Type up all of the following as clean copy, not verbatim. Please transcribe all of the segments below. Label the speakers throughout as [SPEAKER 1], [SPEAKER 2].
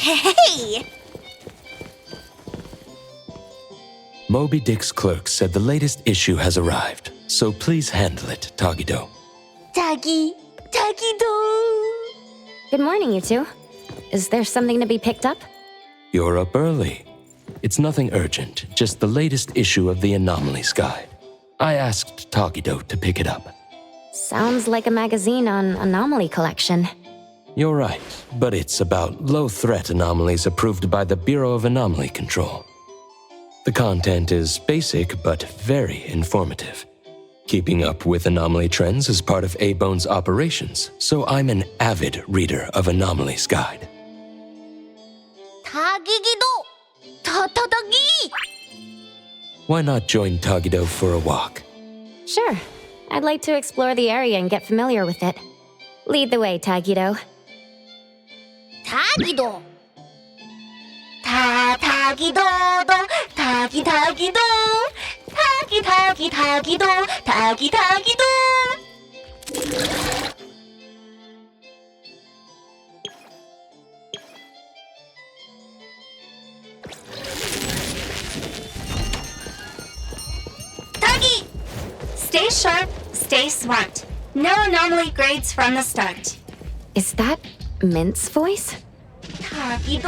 [SPEAKER 1] Hey!
[SPEAKER 2] Moby Dick's clerk said the latest issue has arrived, so please handle it, Tagido.
[SPEAKER 1] Tagido!
[SPEAKER 3] Good morning, you two. Is there something to be picked up?
[SPEAKER 2] You're up early. It's nothing urgent, just the latest issue of the Anomalies Guide. I asked Tagido to pick it up.
[SPEAKER 3] Sounds like a magazine on anomaly collection.
[SPEAKER 2] You're right, but it's about low-threat anomalies approved by the Bureau of Anomaly Control. The content is basic but very informative. Keeping up with anomaly trends is part of A-Bone's operations, so I'm an avid reader of Anomalies Guide.
[SPEAKER 1] Tagido! Tatagi!
[SPEAKER 2] Why not join Tagido for a walk?
[SPEAKER 3] Sure. I'd like to explore the area and get familiar with it. Lead the way, Tagido.
[SPEAKER 1] Tagido! Tagido-do! Tagido! Tagido! Tagi! Stay sharp, stay smart. No anomaly grades from the start.
[SPEAKER 3] Is that Mint's voice?
[SPEAKER 1] Tagido!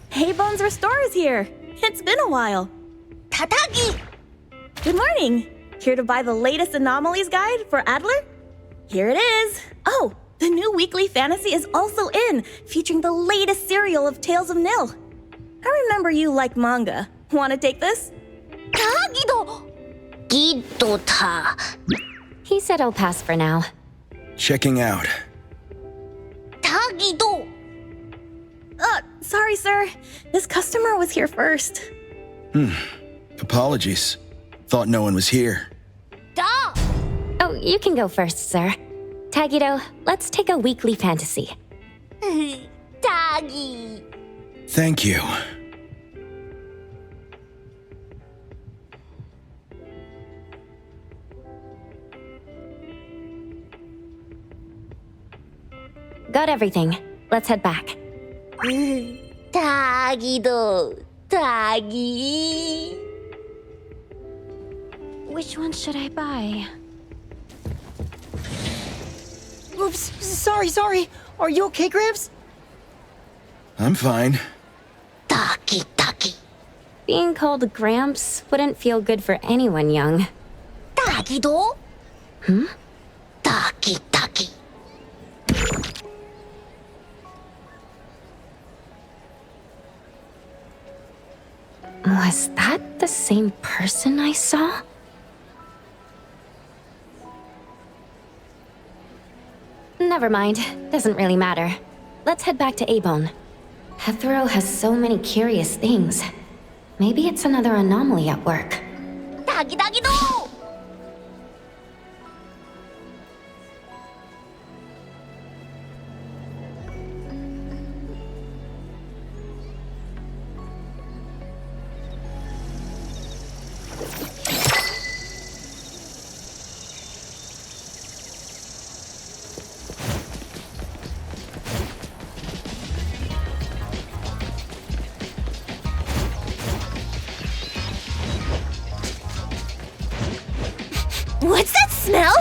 [SPEAKER 4] Hey, Bones Restore is here. It's been a while.
[SPEAKER 1] Tatagi!
[SPEAKER 4] Good morning. Here to buy the latest Anomalies Guide for Adler? Here it is. Oh, the new weekly fantasy is also in, featuring the latest serial of Tales of Nil. I remember you like manga. Want to take this?
[SPEAKER 1] Tagido! Gido-ta.
[SPEAKER 3] He said I'll pass for now.
[SPEAKER 5] Checking out.
[SPEAKER 1] Tagido!
[SPEAKER 4] Sorry, sir. This customer was here first.
[SPEAKER 5] Apologies. Thought no one was here.
[SPEAKER 1] Da!
[SPEAKER 3] Oh, you can go first, sir. Tagido, let's take a weekly fantasy.
[SPEAKER 1] Tagi!
[SPEAKER 5] Thank you.
[SPEAKER 3] Got everything. Let's head back.
[SPEAKER 1] Tagido! Tagi!
[SPEAKER 3] Which one should I buy?
[SPEAKER 6] Oops, sorry. Are you okay, Gramps?
[SPEAKER 5] I'm fine.
[SPEAKER 1] Taki!
[SPEAKER 3] Being called Gramps wouldn't feel good for anyone young.
[SPEAKER 1] Tagido? Taki!
[SPEAKER 3] Was that the same person I saw? Never mind. Doesn't really matter. Let's head back to A-Bone. Hethro has so many curious things. Maybe it's another anomaly at work.
[SPEAKER 1] Tagido! What's that smell?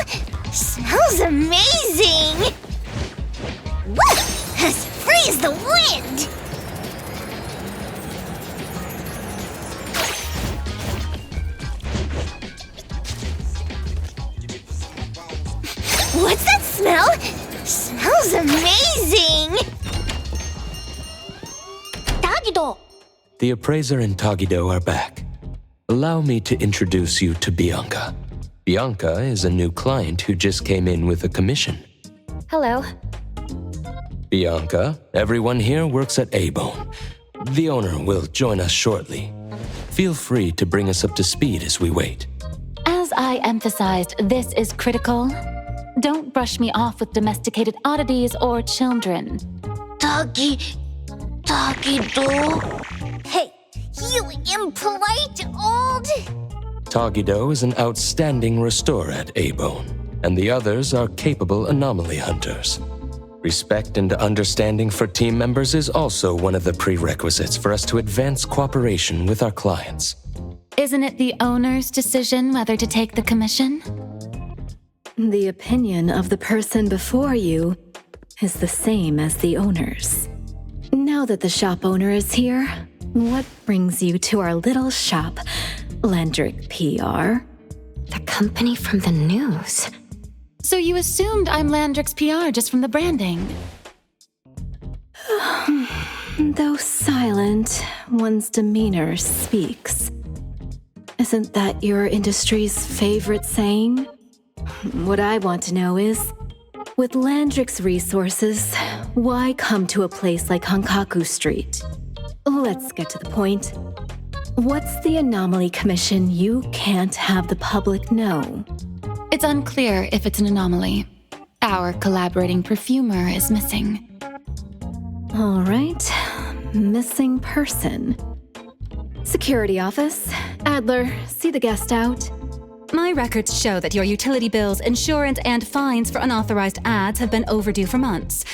[SPEAKER 1] Smells amazing! Woo! As free as the wind! What's that smell? Smells amazing! Tagido!
[SPEAKER 2] The appraiser and Tagido are back. Allow me to introduce you to Bianca. Bianca is a new client who just came in with a commission.
[SPEAKER 3] Hello.
[SPEAKER 2] Bianca, everyone here works at A-Bone. The owner will join us shortly. Feel free to bring us up to speed as we wait.
[SPEAKER 7] As I emphasized, this is critical. Don't brush me off with domesticated oddities or children.
[SPEAKER 1] Doggy do. Hey, you impolite old.
[SPEAKER 2] Tagido is an outstanding restorer at A-Bone, and the others are capable anomaly hunters. Respect and understanding for team members is also one of the prerequisites for us to advance cooperation with our clients.
[SPEAKER 7] Isn't it the owner's decision whether to take the commission?
[SPEAKER 8] The opinion of the person before you is the same as the owner's. Now that the shop owner is here, what brings you to our little shop, Landrick PR?
[SPEAKER 3] The company from the news.
[SPEAKER 7] So you assumed I'm Landrick's PR just from the branding?
[SPEAKER 8] Though silent, one's demeanor speaks. Isn't that your industry's favorite saying? What I want to know is, with Landrick's resources, why come to a place like Hankaku Street? Let's get to the point. What's the anomaly commission you can't have the public know?
[SPEAKER 7] It's unclear if it's an anomaly. Our collaborating perfumer is missing.
[SPEAKER 8] All right, missing person. Security office. Adler, see the guest out.
[SPEAKER 9] My records show that your utility bills, insurance, and fines for unauthorized ads have been overdue for months.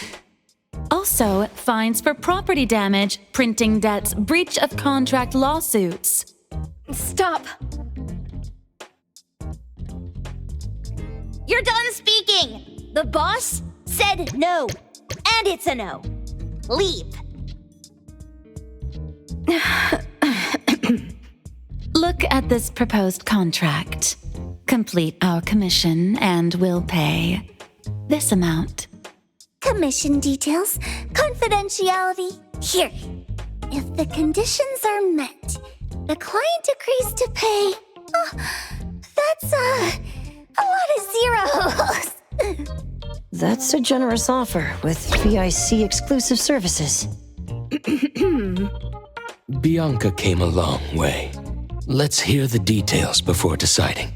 [SPEAKER 7] Also, fines for property damage, printing debts, breach of contract lawsuits.
[SPEAKER 8] Stop!
[SPEAKER 1] You're done speaking. The boss said no, and it's a no. Leave.
[SPEAKER 7] Look at this proposed contract. Complete our commission and we'll pay this amount.
[SPEAKER 1] Commission details, confidentiality. Here. If the conditions are met, the client agrees to pay. Oh, that's a lot of zeros.
[SPEAKER 6] That's a generous offer with VIC exclusive services.
[SPEAKER 2] Bianca came a long way. Let's hear the details before deciding.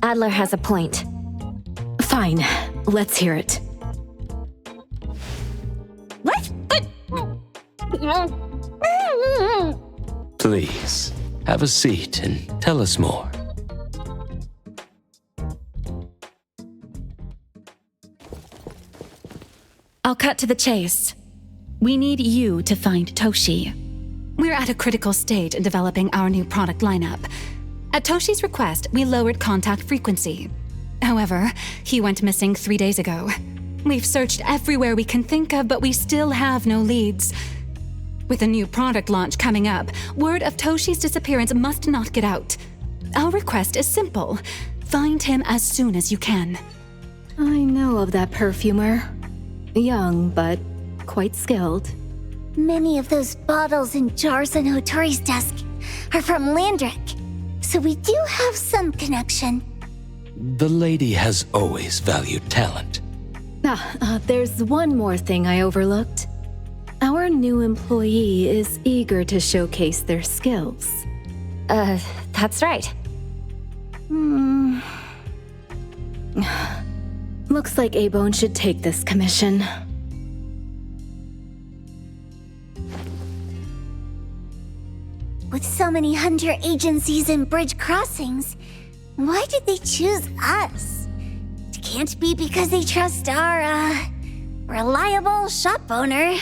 [SPEAKER 3] Adler has a point.
[SPEAKER 8] Fine, let's hear it.
[SPEAKER 1] What?
[SPEAKER 2] Please, have a seat and tell us more.
[SPEAKER 9] I'll cut to the chase. We need you to find Toshi. We're at a critical stage in developing our new product lineup. At Toshi's request, we lowered contact frequency. However, he went missing 3 days ago. We've searched everywhere we can think of, but we still have no leads. With a new product launch coming up, word of Toshi's disappearance must not get out. Our request is simple. Find him as soon as you can.
[SPEAKER 8] I know of that perfumer. Young, but quite skilled.
[SPEAKER 1] Many of those bottles and jars on Hotori's desk are from Landrick, so we do have some connection.
[SPEAKER 2] The lady has always valued talent.
[SPEAKER 8] There's one more thing I overlooked. Our new employee is eager to showcase their skills.
[SPEAKER 3] That's right.
[SPEAKER 8] Looks like A-Bone should take this commission.
[SPEAKER 1] With so many hunter agencies and bridge crossings, why did they choose us? It can't be because they trust our, reliable shop owner.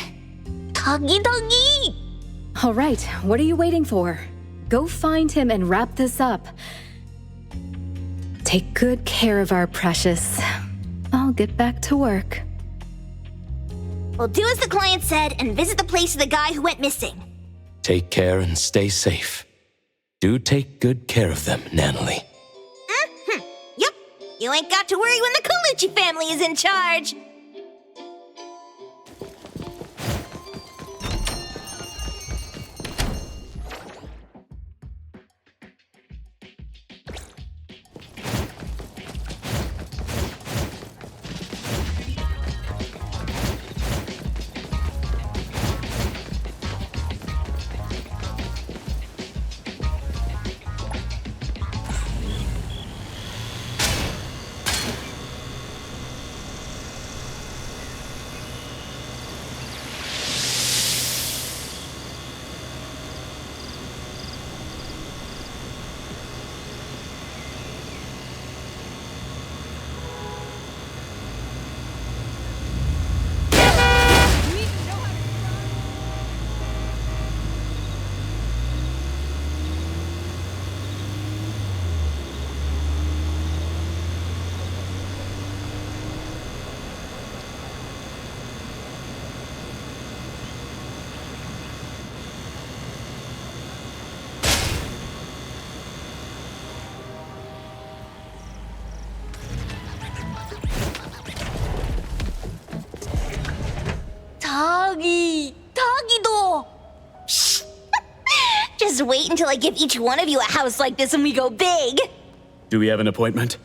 [SPEAKER 1] Doggy doggy!
[SPEAKER 8] All right, what are you waiting for? Go find him and wrap this up. Take good care of our precious. I'll get back to work.
[SPEAKER 1] We'll do as the client said and visit the place of the guy who went missing.
[SPEAKER 2] Take care and stay safe. Do take good care of them, Natalie.
[SPEAKER 1] Yep. You ain't got to worry when the Colucci family is in charge. Just wait until I give each one of you a house like this and we go big.
[SPEAKER 10] Do we have an appointment?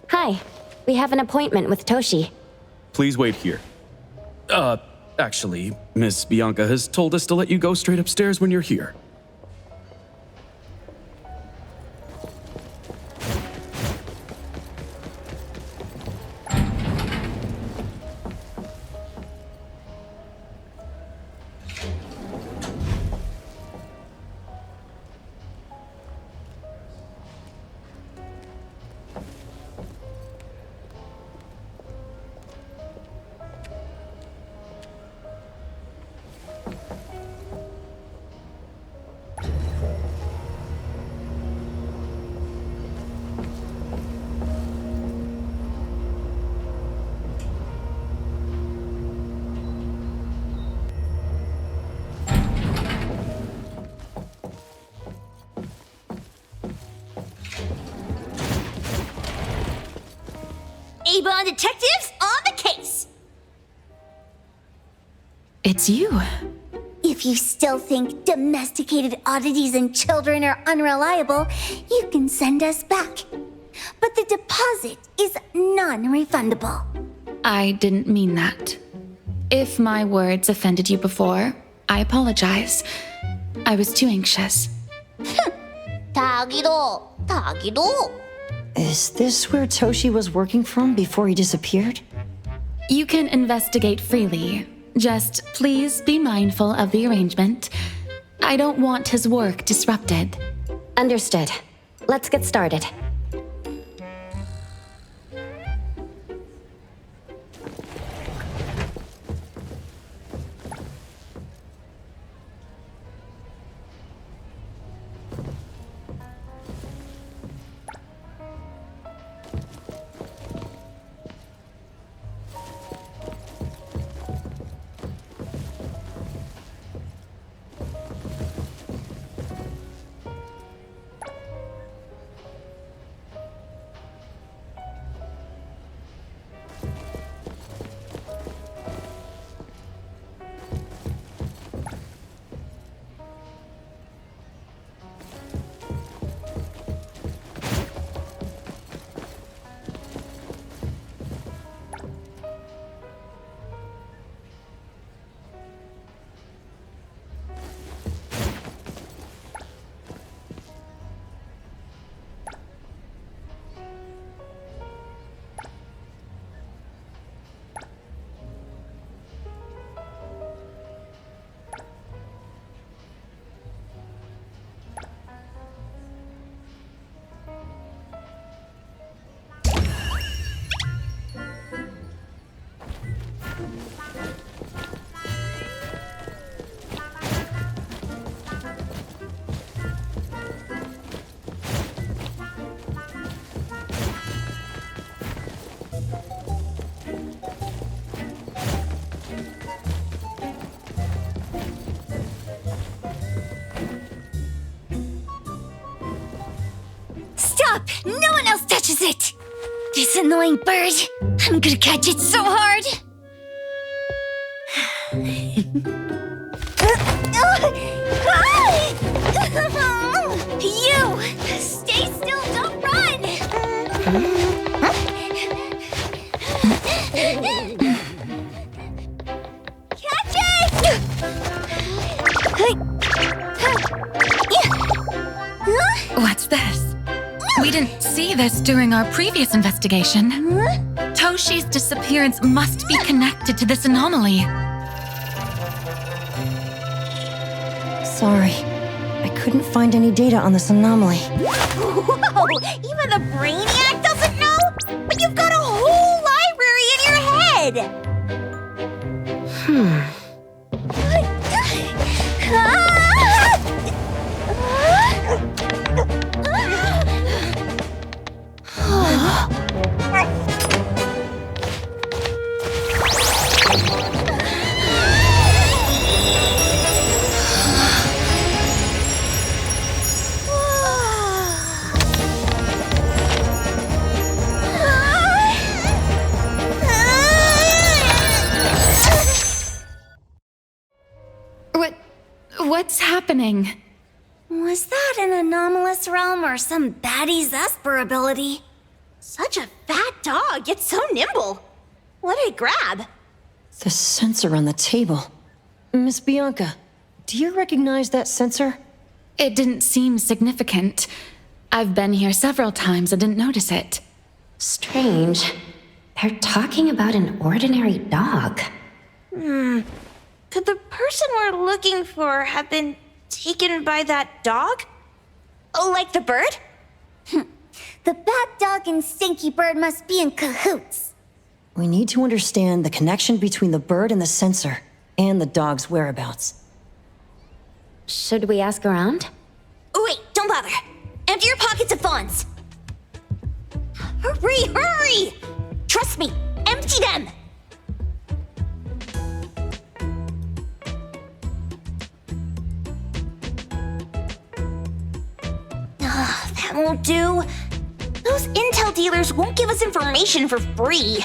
[SPEAKER 3] Hi. We have an appointment with Toshi.
[SPEAKER 10] Please wait here. Actually, Miss Bianca has told us to let you go straight upstairs when you're here.
[SPEAKER 1] A-Bond detectives on the case.
[SPEAKER 9] It's you.
[SPEAKER 1] If you still think domesticated oddities and children are unreliable, you can send us back. But the deposit is non-refundable.
[SPEAKER 7] I didn't mean that. If my words offended you before, I apologize. I was too anxious.
[SPEAKER 1] Tagido.
[SPEAKER 6] Is this where Toshi was working from before he disappeared?
[SPEAKER 7] You can investigate freely. Just please be mindful of the arrangement. I don't want his work disrupted.
[SPEAKER 3] Understood. Let's get started.
[SPEAKER 1] Stop! No one else touches it! This annoying bird. I'm gonna catch it so hard. You! Stay still, don't run! Catch it!
[SPEAKER 9] What's this? We didn't see this during our previous investigation. Toshi's disappearance must be connected to this anomaly.
[SPEAKER 6] Sorry. I couldn't find any data on this anomaly.
[SPEAKER 1] Whoa! Even the brainiac doesn't know? But you've got a whole library in your head!
[SPEAKER 9] What's happening?
[SPEAKER 1] Was that an anomalous realm or some baddie's Esper ability?
[SPEAKER 4] Such a fat dog, yet so nimble. What did it grab?
[SPEAKER 6] The sensor on the table. Miss Bianca, do you recognize that sensor?
[SPEAKER 7] It didn't seem significant. I've been here several times and didn't notice it.
[SPEAKER 3] Strange. They're talking about an ordinary dog.
[SPEAKER 4] Could the person we're looking for have been taken by that dog? Oh, like the bird?
[SPEAKER 1] The bad dog and stinky bird must be in cahoots.
[SPEAKER 6] We need to understand the connection between the bird and the sensor, and the dog's whereabouts.
[SPEAKER 3] Should we ask around?
[SPEAKER 4] Oh, wait, don't bother. Empty your pockets of funds. Hurry, hurry! Trust me, empty them! That won't do. Those intel dealers won't give us information for free.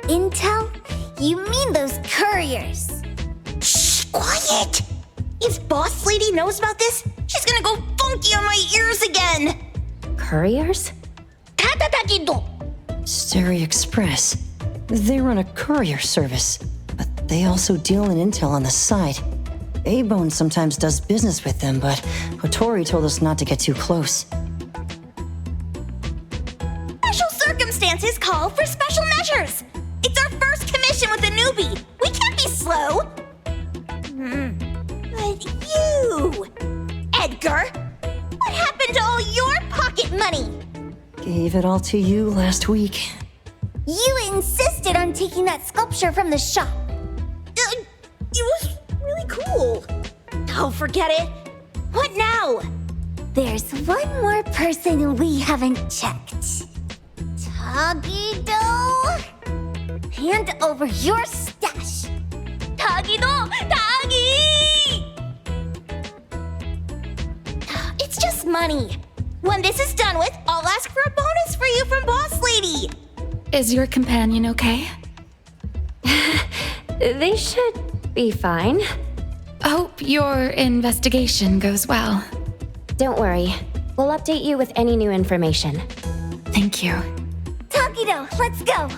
[SPEAKER 1] Intel? You mean those couriers?
[SPEAKER 4] Shh, quiet! If Boss Lady knows about this, she's gonna go funky on my ears again!
[SPEAKER 3] Couriers?
[SPEAKER 6] Stereo Express. They run a courier service, but they also deal in intel on the side. A-Bone sometimes does business with them, but Hotori told us not to get too close.
[SPEAKER 4] Special circumstances call for special measures! It's our first commission with a newbie! We can't be slow! But you... Edgar! What happened to all your pocket money?
[SPEAKER 6] Gave it all to you last week.
[SPEAKER 1] You insisted on taking that sculpture from the shop.
[SPEAKER 4] It was really cool. Oh, forget it. What now?
[SPEAKER 1] There's one more person we haven't checked. Tagido? Hand over your stash.
[SPEAKER 4] Tagido! Tagi! It's just money. When this is done with, I'll ask for a bonus for you from Boss Lady.
[SPEAKER 7] Is your companion okay?
[SPEAKER 3] They should be fine.
[SPEAKER 7] Hope your investigation goes well.
[SPEAKER 3] Don't worry. We'll update you with any new information.
[SPEAKER 7] Thank you.
[SPEAKER 1] Tagido, let's go.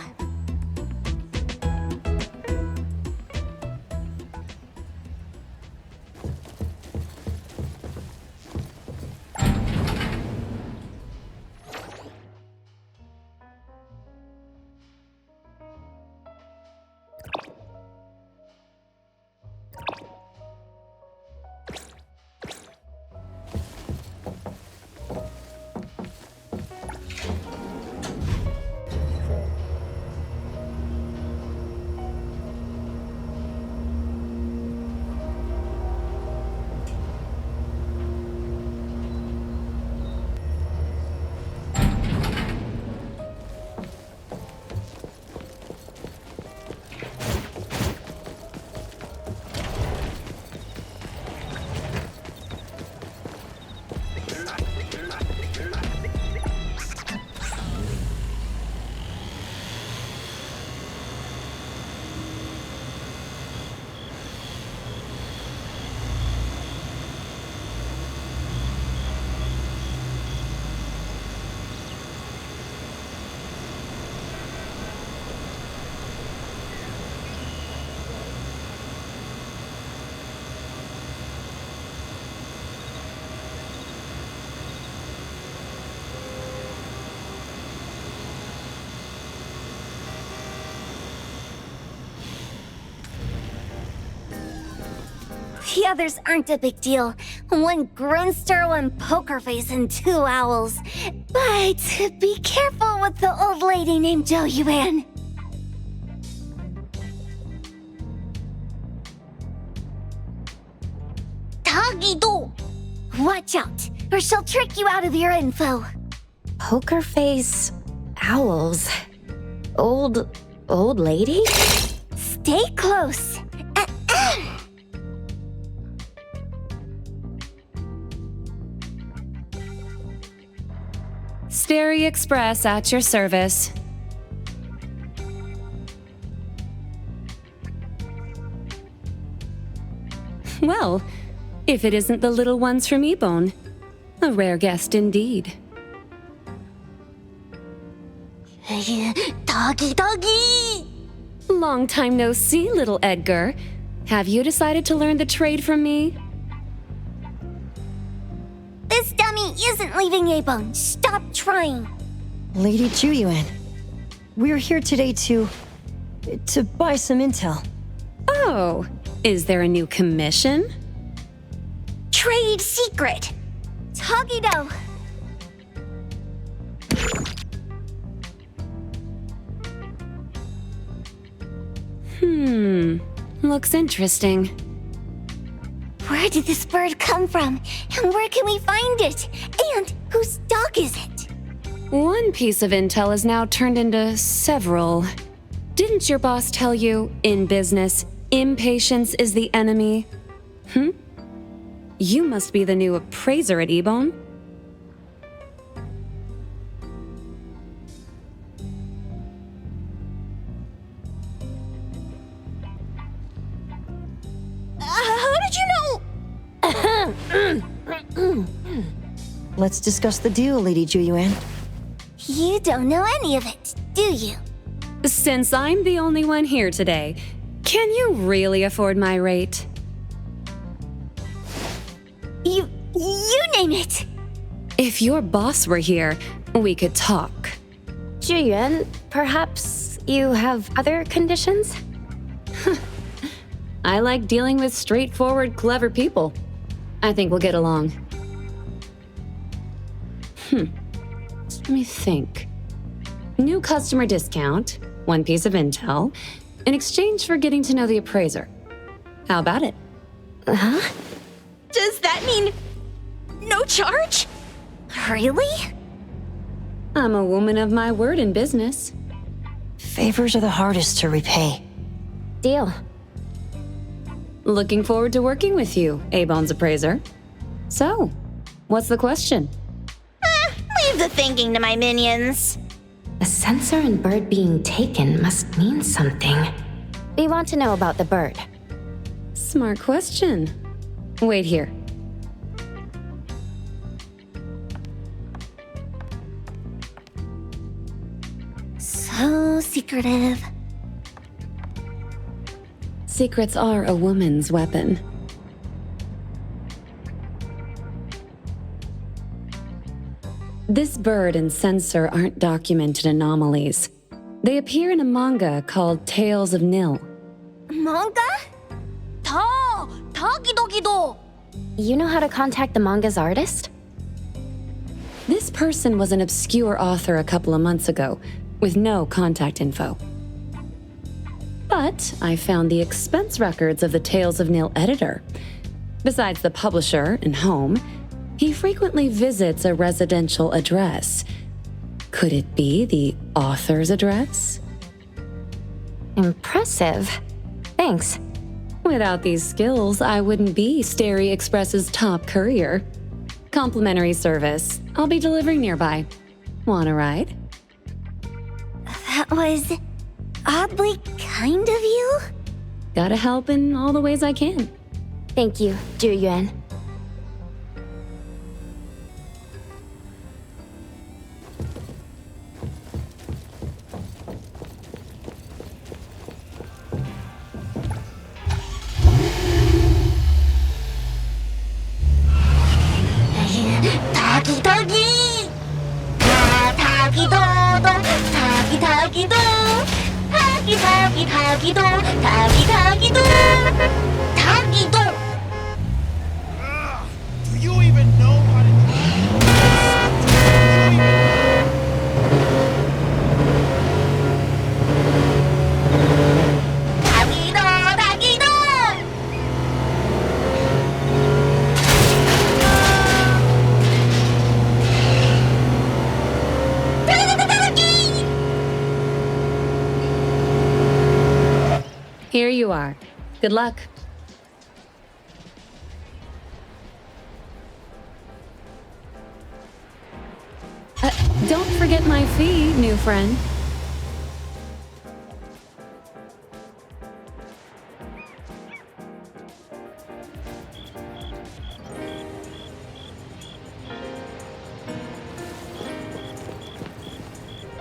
[SPEAKER 1] The others aren't a big deal. One Grunster, one Poker Face, and 2 owls. But be careful with the old lady named Jo Yuan. Tagido! Watch out, or she'll trick you out of your info.
[SPEAKER 3] Poker face, owls, old lady?
[SPEAKER 1] Stay close.
[SPEAKER 9] Stereo Express at your service. Well,
[SPEAKER 7] if it isn't the little ones from Ebone. A rare guest indeed.
[SPEAKER 1] Doggy, doggy!
[SPEAKER 7] Long time no see, little Edgar. Have you decided to learn the trade from me?
[SPEAKER 1] This dummy isn't leaving Ebone. Stop trying.
[SPEAKER 6] Lady Juyuan, we're here today to buy some intel.
[SPEAKER 7] Oh, is there a new commission?
[SPEAKER 1] Trade secret. Tagido.
[SPEAKER 7] Looks interesting.
[SPEAKER 1] Where did this bird come from? And where can we find it? And whose dog is it?
[SPEAKER 7] One piece of intel is now turned into several. Didn't your boss tell you, in business, impatience is the enemy? You must be the new appraiser at Ebone.
[SPEAKER 1] How did you know?
[SPEAKER 6] Let's discuss the deal, Lady Juyuan.
[SPEAKER 1] You don't know any of it, do you?
[SPEAKER 7] Since I'm the only one here today, can you really afford my rate?
[SPEAKER 1] You name it.
[SPEAKER 7] If your boss were here, we could talk.
[SPEAKER 3] Juyuan, perhaps you have other conditions?
[SPEAKER 7] I like dealing with straightforward, clever people. I think we'll get along. Let me think. New customer discount, one piece of intel, in exchange for getting to know the appraiser. How about it?
[SPEAKER 4] Does that mean no charge?
[SPEAKER 1] Really?
[SPEAKER 7] I'm a woman of my word in business.
[SPEAKER 6] Favors are the hardest to repay.
[SPEAKER 3] Deal.
[SPEAKER 7] Looking forward to working with you, Ebone's appraiser. So, what's the question?
[SPEAKER 1] Leave the thinking to my minions.
[SPEAKER 3] A sensor and bird being taken must mean something. We want to know about the bird.
[SPEAKER 7] Smart question. Wait here.
[SPEAKER 1] So secretive.
[SPEAKER 7] Secrets are a woman's weapon. This bird and sensor aren't documented anomalies. They appear in a manga called Tales of Nil.
[SPEAKER 1] Manga? Tagidogido.
[SPEAKER 3] You know how to contact the manga's artist?
[SPEAKER 7] This person was an obscure author a couple of months ago, with no contact info. But I found the expense records of the Tales of Nil editor. Besides the publisher and home, he frequently visits a residential address. Could it be the author's address?
[SPEAKER 3] Impressive. Thanks.
[SPEAKER 7] Without these skills, I wouldn't be Starry Express's top courier. Complimentary service. I'll be delivering nearby. Want a ride?
[SPEAKER 1] That was oddly kind of you.
[SPEAKER 7] Gotta help in all the ways I can.
[SPEAKER 3] Thank you, Juyuan.
[SPEAKER 1] Tagi-tagi! Tagi-do-do! Tagi-tagi-do! Tagi-tagi-tagi-do! Tagi-tagi-do! Tagi-do!
[SPEAKER 11] Do you even know how to do
[SPEAKER 1] Tagi-do! Tagi-do!
[SPEAKER 7] Here you are. Good luck. Don't forget my fee, new friend.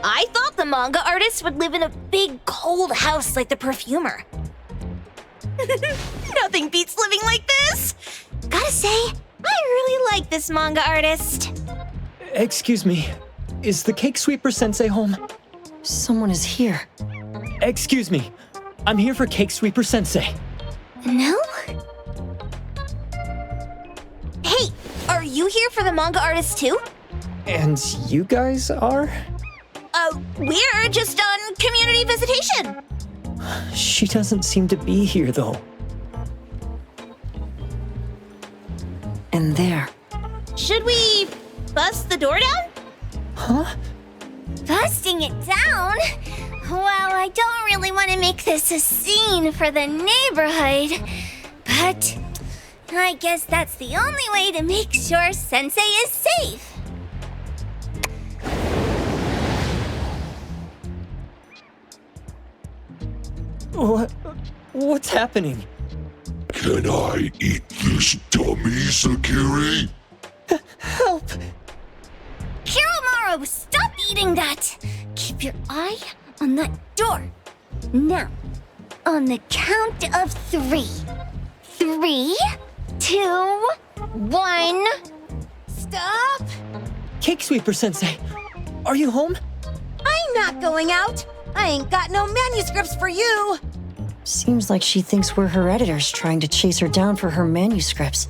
[SPEAKER 1] I thought the manga artist would live in a big cold house like the perfumer. Nothing beats living like this. Gotta say, I really like this manga artist.
[SPEAKER 12] Excuse me, is the Cake Sweeper Sensei home?
[SPEAKER 6] Someone is here.
[SPEAKER 12] Excuse me, I'm here for Cake Sweeper Sensei.
[SPEAKER 1] No? Hey, are you here for the manga artist too?
[SPEAKER 12] And you guys are?
[SPEAKER 1] We're just on community visitation.
[SPEAKER 12] She doesn't seem to be here, though.
[SPEAKER 6] And there.
[SPEAKER 1] Should we bust the door down?
[SPEAKER 12] Huh?
[SPEAKER 1] Busting it down? Well, I don't really want to make this a scene for the neighborhood, but I guess that's the only way to make sure Sensei is safe.
[SPEAKER 12] What's happening?
[SPEAKER 13] Can I eat this dummy, Sakiri?
[SPEAKER 12] Help!
[SPEAKER 1] Kiromaru, stop eating that! Keep your eye on that door. Now, on the count of 3. 3, 2, 1. Stop!
[SPEAKER 12] Cake Sweeper Sensei, are you home?
[SPEAKER 14] I'm not going out. I ain't got no manuscripts for you.
[SPEAKER 6] Seems like she thinks we're her editors trying to chase her down for her manuscripts.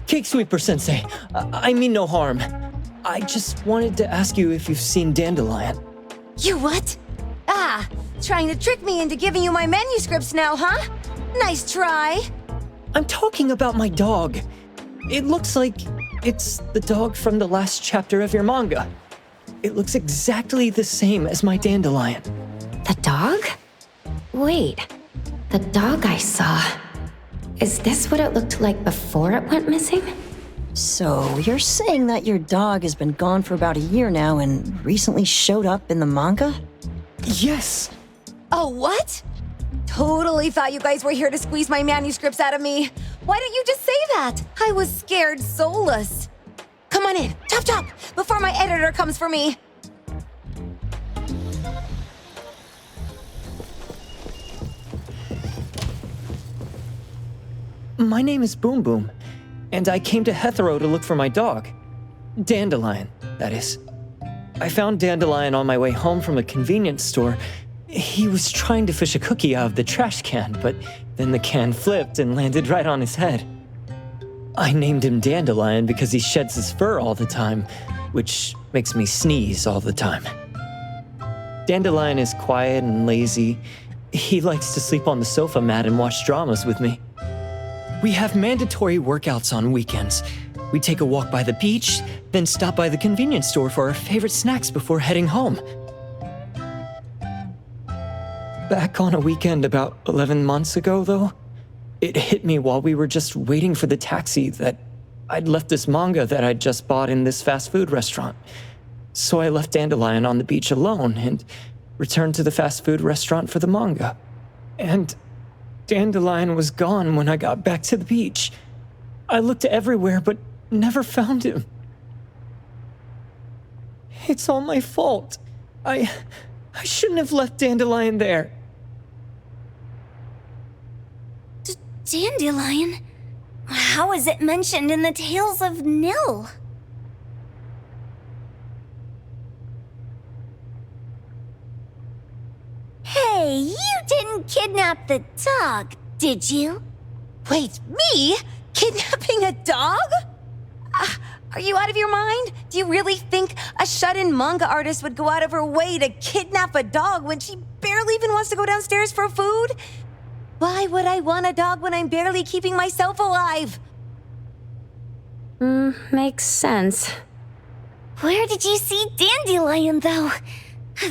[SPEAKER 12] Cake Sweeper Sensei, I mean no harm. I just wanted to ask you if you've seen Dandelion.
[SPEAKER 14] You what? Ah, trying to trick me into giving you my manuscripts now, huh? Nice try.
[SPEAKER 12] I'm talking about my dog. It looks like it's the dog from the last chapter of your manga. It looks exactly the same as my Dandelion.
[SPEAKER 3] The dog? Wait, the dog I saw. Is this what it looked like before it went missing?
[SPEAKER 6] So, you're saying that your dog has been gone for about a year now and recently showed up in the manga?
[SPEAKER 12] Yes!
[SPEAKER 14] Oh, what? Totally thought you guys were here to squeeze my manuscripts out of me. Why didn't you just say that? I was scared soulless. Come on in, chop chop, before my editor comes for me.
[SPEAKER 12] My name is Boom Boom, and I came to Hethero to look for my dog. Dandelion, that is. I found Dandelion on my way home from a convenience store. He was trying to fish a cookie out of the trash can, but then the can flipped and landed right on his head. I named him Dandelion because he sheds his fur all the time, which makes me sneeze all the time. Dandelion is quiet and lazy. He likes to sleep on the sofa mat and watch dramas with me. We have mandatory workouts on weekends. We take a walk by the beach, then stop by the convenience store for our favorite snacks before heading home. Back on a weekend about 11 months ago, though, it hit me while we were just waiting for the taxi that I'd left this manga that I'd just bought in this fast food restaurant. So I left Dandelion on the beach alone and returned to the fast food restaurant for the manga. And Dandelion was gone when I got back to the beach. I looked everywhere, but never found him. It's all my fault. I shouldn't have left Dandelion there.
[SPEAKER 1] Dandelion? How is it mentioned in the Tales of Nil? Hey, you didn't kidnap the dog, did you?
[SPEAKER 14] Wait, me? Kidnapping a dog? Are you out of your mind? Do you really think a shut-in manga artist would go out of her way to kidnap a dog when she barely even wants to go downstairs for food? Why would I want a dog when I'm barely keeping myself alive?
[SPEAKER 3] Makes sense.
[SPEAKER 1] Where did you see Dandelion, though?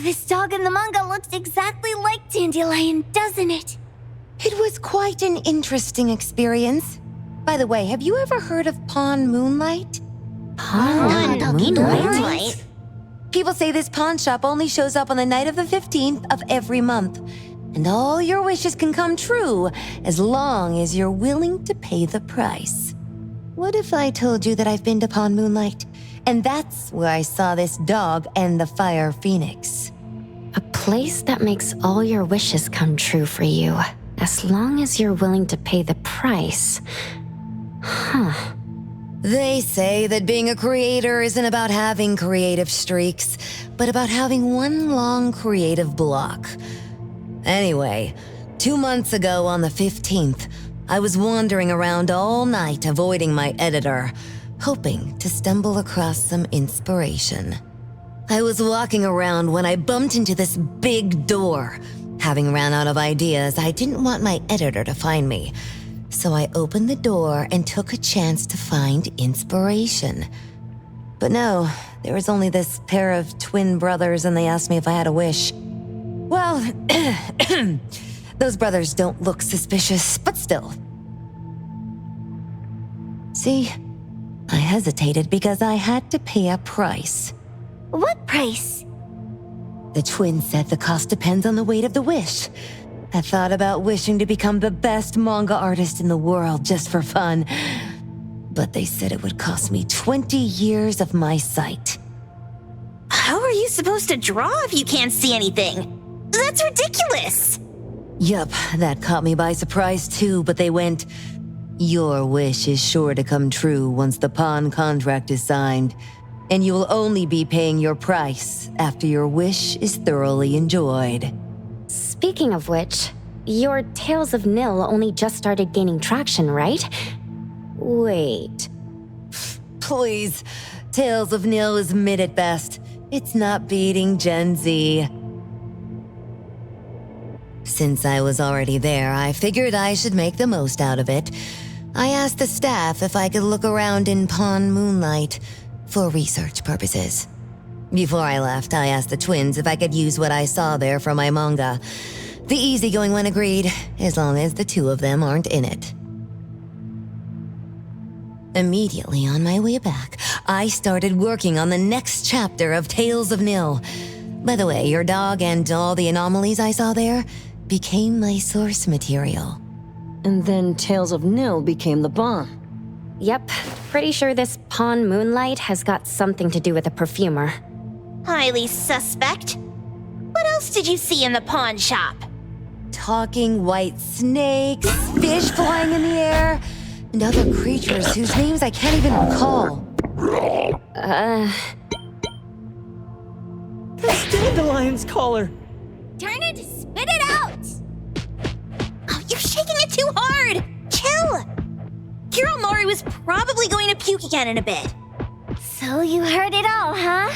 [SPEAKER 1] This dog in the manga looks exactly like Dandelion, doesn't it?
[SPEAKER 14] It was quite an interesting experience. By the way, have you ever heard of Pawn Moonlight?
[SPEAKER 1] Moonlight?
[SPEAKER 14] People say this pawn shop only shows up on the night of the 15th of every month. And all your wishes can come true as long as you're willing to pay the price. What if I told you that I've been to Pawn Moonlight? And that's where I saw this dog and the fire phoenix.
[SPEAKER 3] place that makes all your wishes come true for you, as long as you're willing to pay the price. Huh.
[SPEAKER 14] They say that being a creator isn't about having creative streaks, but about having one long creative block. Anyway, 2 months ago on the 15th, I was wandering around all night avoiding my editor, hoping to stumble across some inspiration. I was walking around when I bumped into this big door. Having ran out of ideas, I didn't want my editor to find me. So I opened the door and took a chance to find inspiration. But no, there was only this pair of twin brothers and they asked me if I had a wish. Well, those brothers don't look suspicious, but still. See, I hesitated because I had to pay a price.
[SPEAKER 1] What price?
[SPEAKER 14] The twins said the cost depends on the weight of the wish. I thought about wishing to become the best manga artist in the world just for fun. But they said it would cost me 20 years of my sight.
[SPEAKER 1] How are you supposed to draw if you can't see anything? That's ridiculous!
[SPEAKER 14] Yup, that caught me by surprise too, but they went, "Your wish is sure to come true once the pawn contract is signed, and you will only be paying your price after your wish is thoroughly enjoyed."
[SPEAKER 3] Speaking of which, your Tales of Nil only just started gaining traction, right? Wait.
[SPEAKER 14] Please, Tales of Nil is mid at best. It's not beating Gen Z. Since I was already there, I figured I should make the most out of it. I asked the staff if I could look around in Pawn Moonlight for research purposes. Before I left, I asked the twins if I could use what I saw there for my manga. The easygoing one agreed, as long as the two of them aren't in it. Immediately on my way back, I started working on the next chapter of Tales of Nil. By the way, your dog and all the anomalies I saw there became my source material.
[SPEAKER 6] And then Tales of Nil became the bomb.
[SPEAKER 3] Yep, pretty sure this Pawn Moonlight has got something to do with a perfumer.
[SPEAKER 1] Highly suspect. What else did you see in the pawn shop?
[SPEAKER 14] Talking white snakes, fish flying in the air, and other creatures whose names I can't even recall.
[SPEAKER 12] That's Dandelion's collar!
[SPEAKER 1] Darn it, spit it out! Oh, you're shaking it too hard! Chill! Kiromaru was probably going to puke again in a bit. So you heard it all, huh?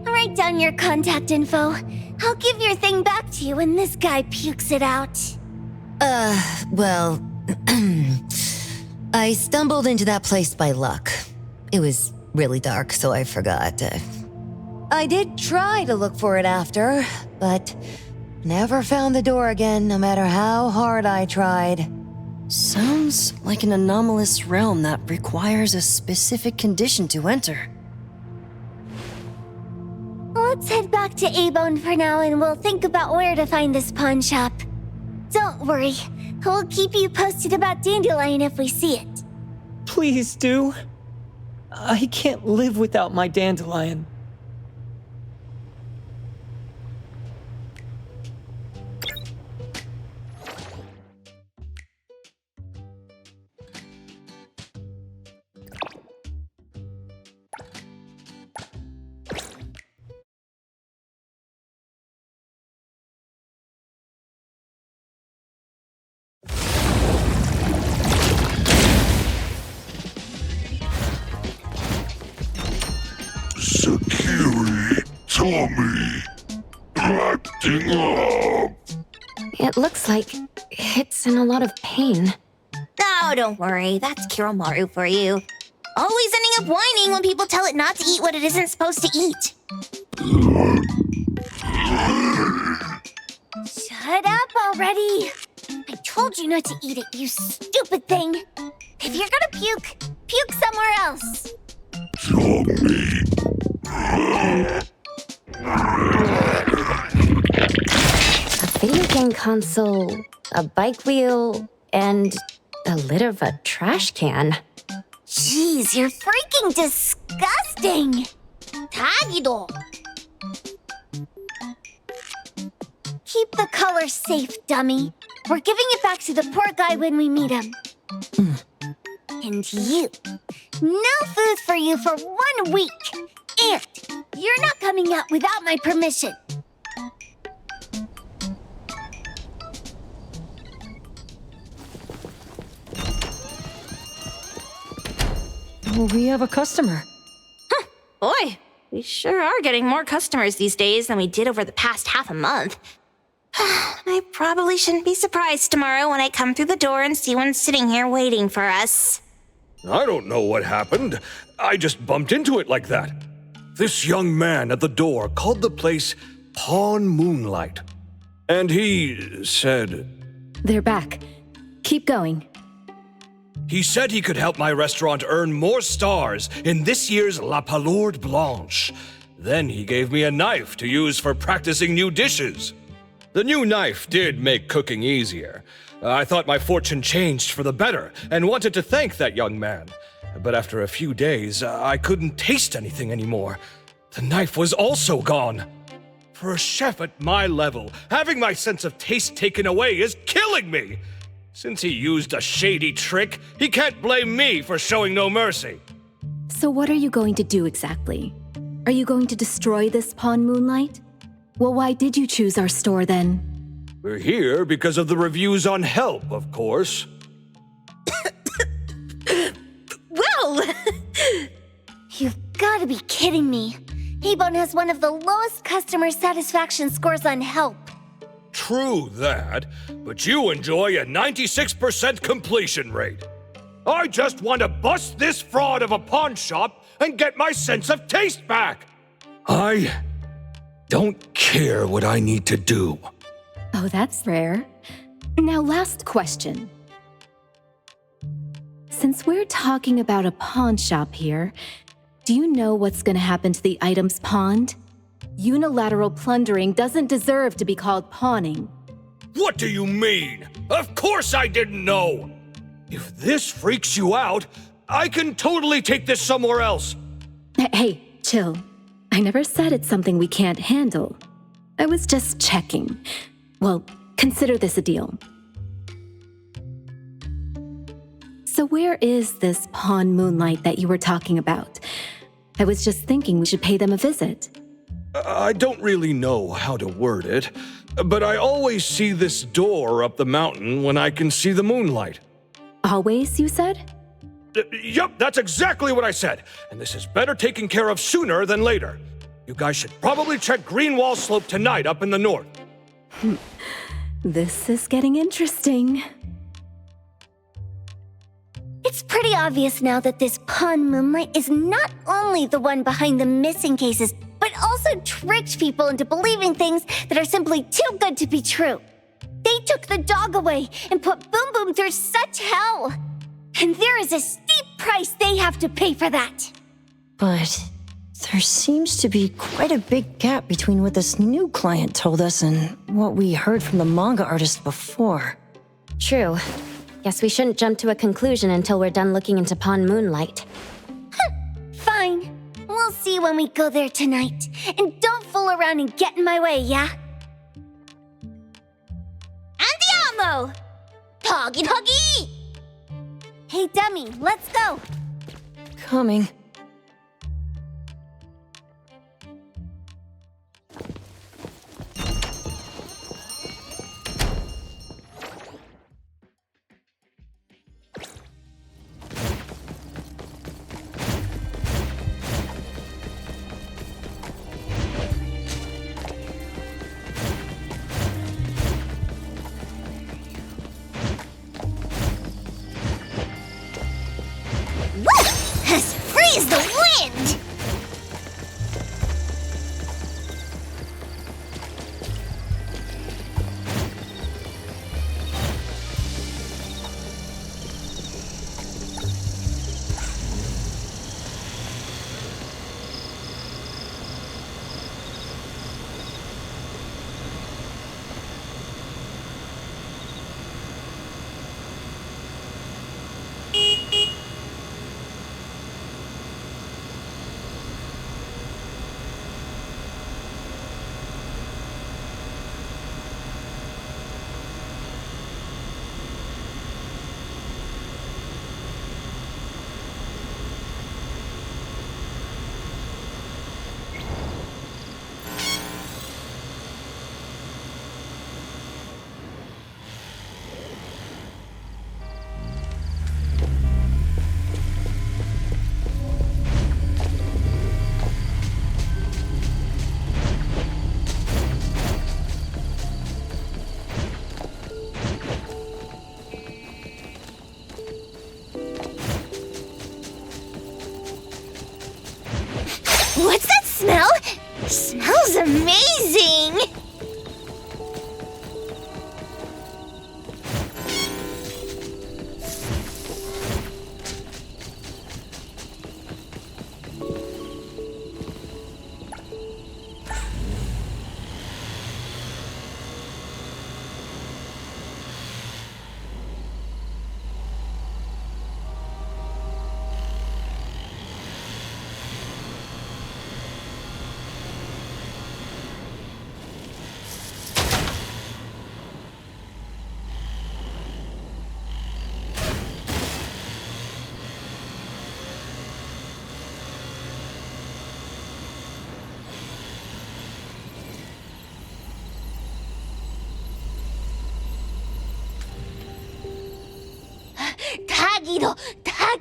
[SPEAKER 1] Write down your contact info. I'll give your thing back to you when this guy pukes it out.
[SPEAKER 14] Well, I stumbled into that place by luck. It was really dark, so I forgot. I did try to look for it after, but never found the door again, no matter how hard I tried.
[SPEAKER 6] Sounds like an anomalous realm that requires a specific condition to enter.
[SPEAKER 1] Let's head back to A-Bone for now and we'll think about where to find this pawn shop. Don't worry, we'll keep you posted about Dandelion if we see it.
[SPEAKER 12] Please do. I can't live without my Dandelion.
[SPEAKER 13] Tommy, acting up.
[SPEAKER 3] It looks like it's in a lot of pain.
[SPEAKER 1] Oh, don't worry. That's Kiromaru for you. Always ending up whining when people tell it not to eat what it isn't supposed to eat. Shut up already. I told you not to eat it, you stupid thing. If you're gonna puke, puke somewhere else.
[SPEAKER 13] Tommy.
[SPEAKER 3] A video game console, a bike wheel, and a lid of a trash can.
[SPEAKER 1] Jeez, you're freaking disgusting! Tagido! Keep the color safe, dummy. We're giving it back to the poor guy when we meet him. And you. No food for you for 1 week. And you're not coming out without my permission.
[SPEAKER 6] We have a customer.
[SPEAKER 15] Boy, we sure are getting more customers these days than we did over the past half a month. I probably shouldn't be surprised tomorrow when I come through the door and see one sitting here waiting for us.
[SPEAKER 16] I don't know what happened. I just bumped into it like that. This young man at the door called the place Pawn Moonlight. And he said...
[SPEAKER 8] They're back. Keep going.
[SPEAKER 16] He said he could help my restaurant earn more stars in this year's La Palourde Blanche. Then he gave me a knife to use for practicing new dishes. The new knife did make cooking easier. I thought my fortune changed for the better and wanted to thank that young man. But after a few days, I couldn't taste anything anymore. The knife was also gone. For a chef at my level, having my sense of taste taken away is killing me. Since he used a shady trick, he can't blame me for showing no mercy.
[SPEAKER 8] So what are you going to do exactly? Are you going to destroy this Pawn Moonlight? Well, why did you choose our store then?
[SPEAKER 16] We're here because of the reviews on Help, of course.
[SPEAKER 1] Well! You've got to be kidding me. Ebon has one of the lowest customer satisfaction scores on Help.
[SPEAKER 16] True that, but you enjoy a 96% completion rate. I just want to bust this fraud of a pawn shop and get my sense of taste back. I don't care what I need to do.
[SPEAKER 8] Oh, that's rare. Now, last question. Since we're talking about a pawn shop here, do you know what's going to happen to the items pawned? Unilateral plundering doesn't deserve to be called pawning.
[SPEAKER 16] What do you mean? Of course I didn't know! If this freaks you out, I can totally take this somewhere else.
[SPEAKER 8] Hey, chill. I never said it's something we can't handle. I was just checking. Well, consider this a deal. So where is this Pawn Moonlight that you were talking about? I was just thinking we should pay them a visit.
[SPEAKER 16] I don't really know how to word it, but I always see this door up the mountain when I can see the moonlight.
[SPEAKER 8] Always, you said?
[SPEAKER 16] Yup, that's exactly what I said. And this is better taken care of sooner than later. You guys should probably check Greenwall Slope tonight up in the north.
[SPEAKER 8] This is getting interesting.
[SPEAKER 1] It's pretty obvious now that this Pawn Moonlight is not only the one behind the missing cases, but also tricked people into believing things that are simply too good to be true. They took the dog away and put Boom Boom through such hell. And there is a steep price they have to pay for that.
[SPEAKER 6] But there seems to be quite a big gap between what this new client told us and what we heard from the manga artist before.
[SPEAKER 3] True. Guess we shouldn't jump to a conclusion until we're done looking into Pawn Moonlight.
[SPEAKER 1] Fine. We'll see when we go there tonight. And don't fool around and get in my way, yeah? Andiamo! Doggy doggy! Hey, dummy, let's go.
[SPEAKER 6] Coming.
[SPEAKER 1] As free as the wind! What's that smell? Smells amazing!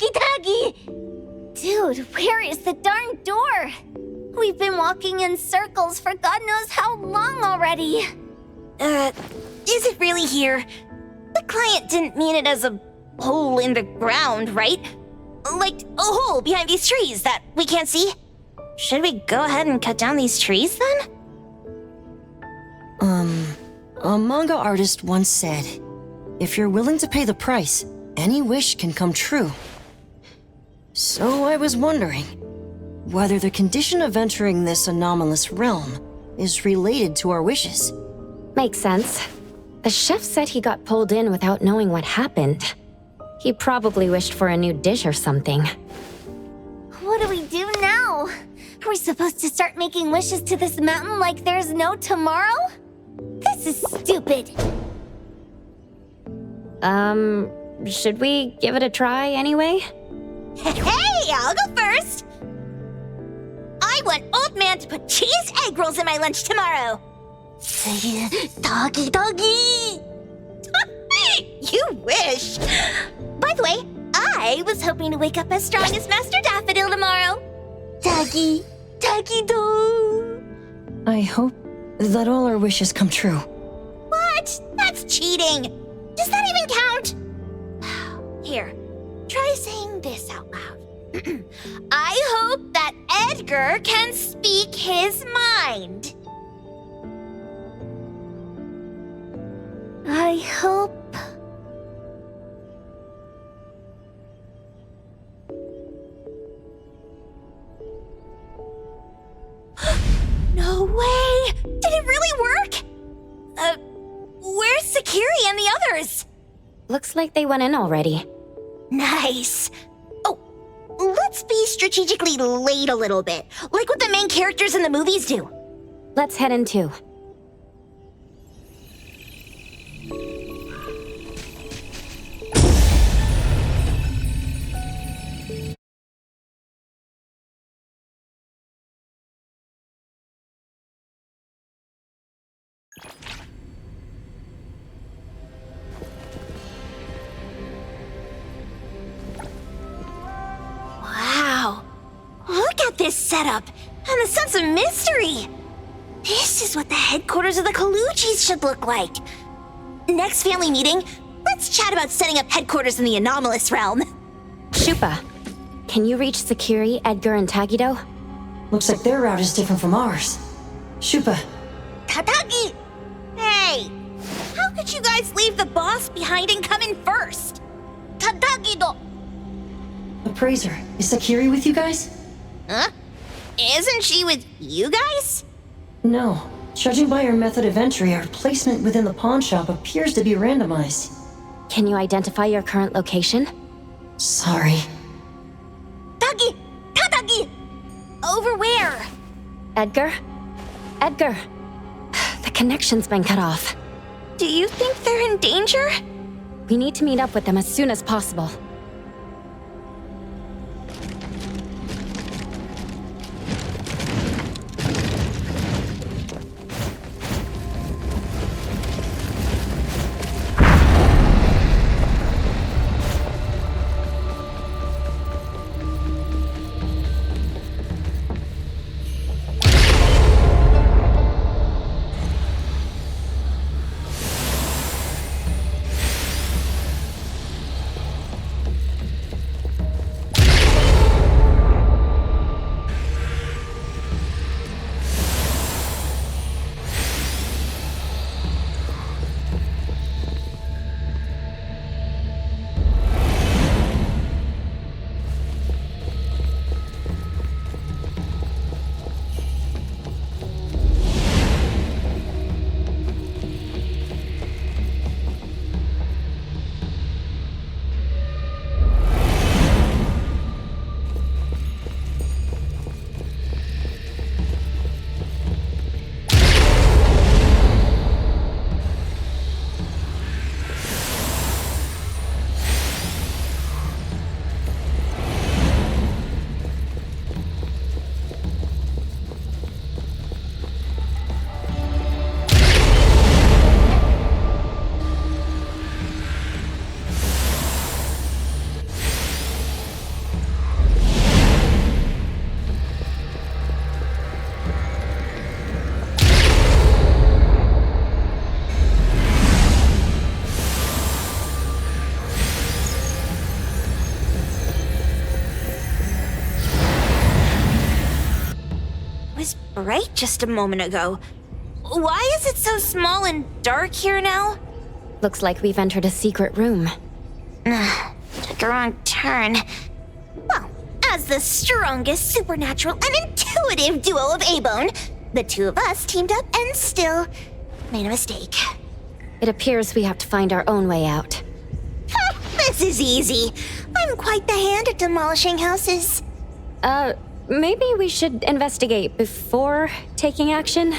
[SPEAKER 1] Tagi! Dude, where is the darn door? We've been walking in circles for God knows how long already.
[SPEAKER 15] Is it really here? The client didn't mean it as a hole in the ground, right? Like a hole behind these trees that we can't see? Should we go ahead and cut down these trees then?
[SPEAKER 6] A manga artist once said, if you're willing to pay the price, any wish can come true. So I was wondering whether the condition of entering this anomalous realm is related to our wishes.
[SPEAKER 3] Makes sense. The chef said he got pulled in without knowing what happened. He probably wished for a new dish or something.
[SPEAKER 1] What do we do now? Are we supposed to start making wishes to this mountain like there's no tomorrow? This is stupid.
[SPEAKER 3] Should we give it a try anyway?
[SPEAKER 15] Hey, I'll go first! I want Old Man to put cheese egg rolls in my lunch tomorrow! Doggy! You wish! By the way, I was hoping to wake up as strong as Master Daffodil tomorrow. Doggy do!
[SPEAKER 6] I hope that all our wishes come true.
[SPEAKER 15] What? That's cheating! Does that even count? Here, try saying this out loud. I hope that Edgar can speak his mind.
[SPEAKER 1] I hope...
[SPEAKER 15] No way! Did it really work? Where's Sakiri and the others?
[SPEAKER 3] Looks like they went in already.
[SPEAKER 15] Nice. Oh, let's be strategically late a little bit, like what the main characters in the movies do.
[SPEAKER 3] Let's head in too.
[SPEAKER 15] Wow. Look at this setup and the sense of mystery. This is what the headquarters of the Kaluchis should look like. Next family meeting, let's chat about setting up headquarters in the anomalous realm.
[SPEAKER 3] Shupa, can you reach Sakiri, Edgar, and Tagido?
[SPEAKER 6] Looks like their route is different from ours. Shupa.
[SPEAKER 15] Tatagi! Hey! How could you guys leave the boss behind and come in first? Tatagido!
[SPEAKER 6] Appraiser, is Sakiri with you guys?
[SPEAKER 15] Huh? Isn't she with you guys?
[SPEAKER 6] No. Judging by her method of entry, our placement within the pawn shop appears to be randomized.
[SPEAKER 3] Can you identify your current location?
[SPEAKER 6] Sorry.
[SPEAKER 15] Tatagi! Over where?
[SPEAKER 3] Edgar? Edgar! The connection's been cut off.
[SPEAKER 15] Do you think they're in danger?
[SPEAKER 3] We need to meet up with them as soon as possible.
[SPEAKER 15] right just a moment ago. Why is it so small and dark here now?
[SPEAKER 3] Looks like we've entered a secret room.
[SPEAKER 15] Took a wrong turn. Well, as the strongest supernatural and intuitive duo of A-Bone, the two of us teamed up and still made a mistake.
[SPEAKER 3] It appears we have to find our own way out.
[SPEAKER 15] This is easy. I'm quite the hand at demolishing houses.
[SPEAKER 3] Maybe we should investigate before taking action?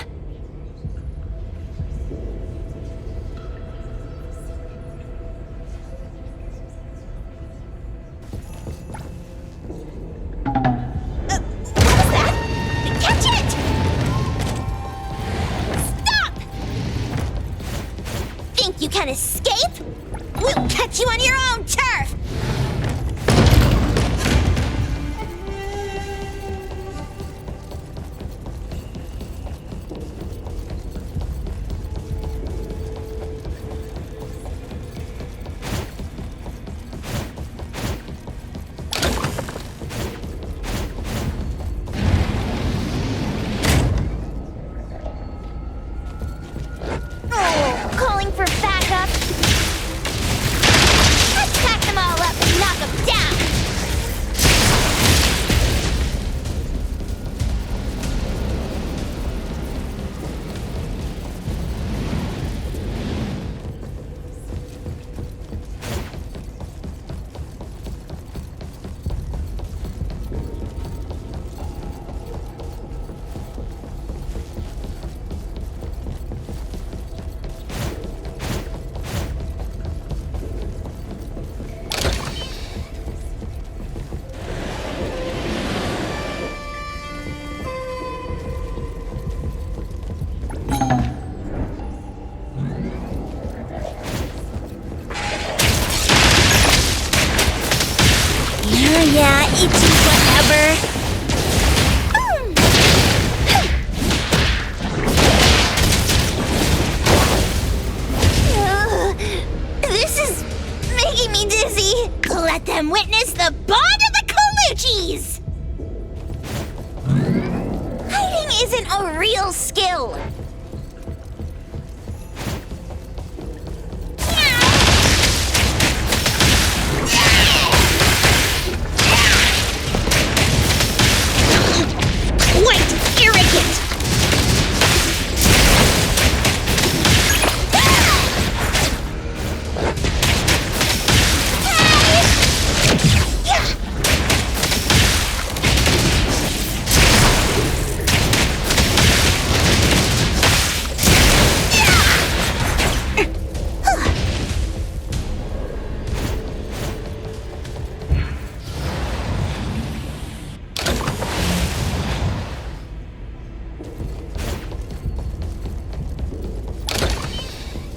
[SPEAKER 15] You can escape? We'll catch you on your own turf! Calling for backup. Let's pack them all up and knock them down. Yeah, it's whatever. This is making me dizzy. Let them witness the bond of the Colucci's! Hiding isn't a real skill. Quite arrogant!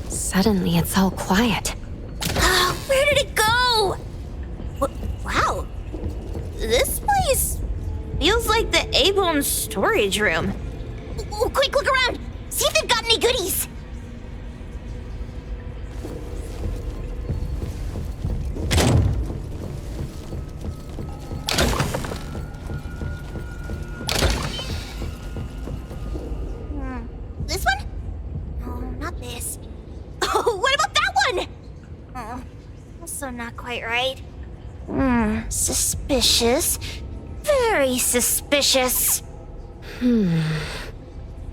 [SPEAKER 3] Suddenly, it's all quiet.
[SPEAKER 15] Where did it go? Wow. This place feels like the A-Bone storage room. Quick, look around. See if they've got any goodies. This one? No, not this. Oh, what about that one? Oh, also not quite right. Suspicious. Very suspicious. In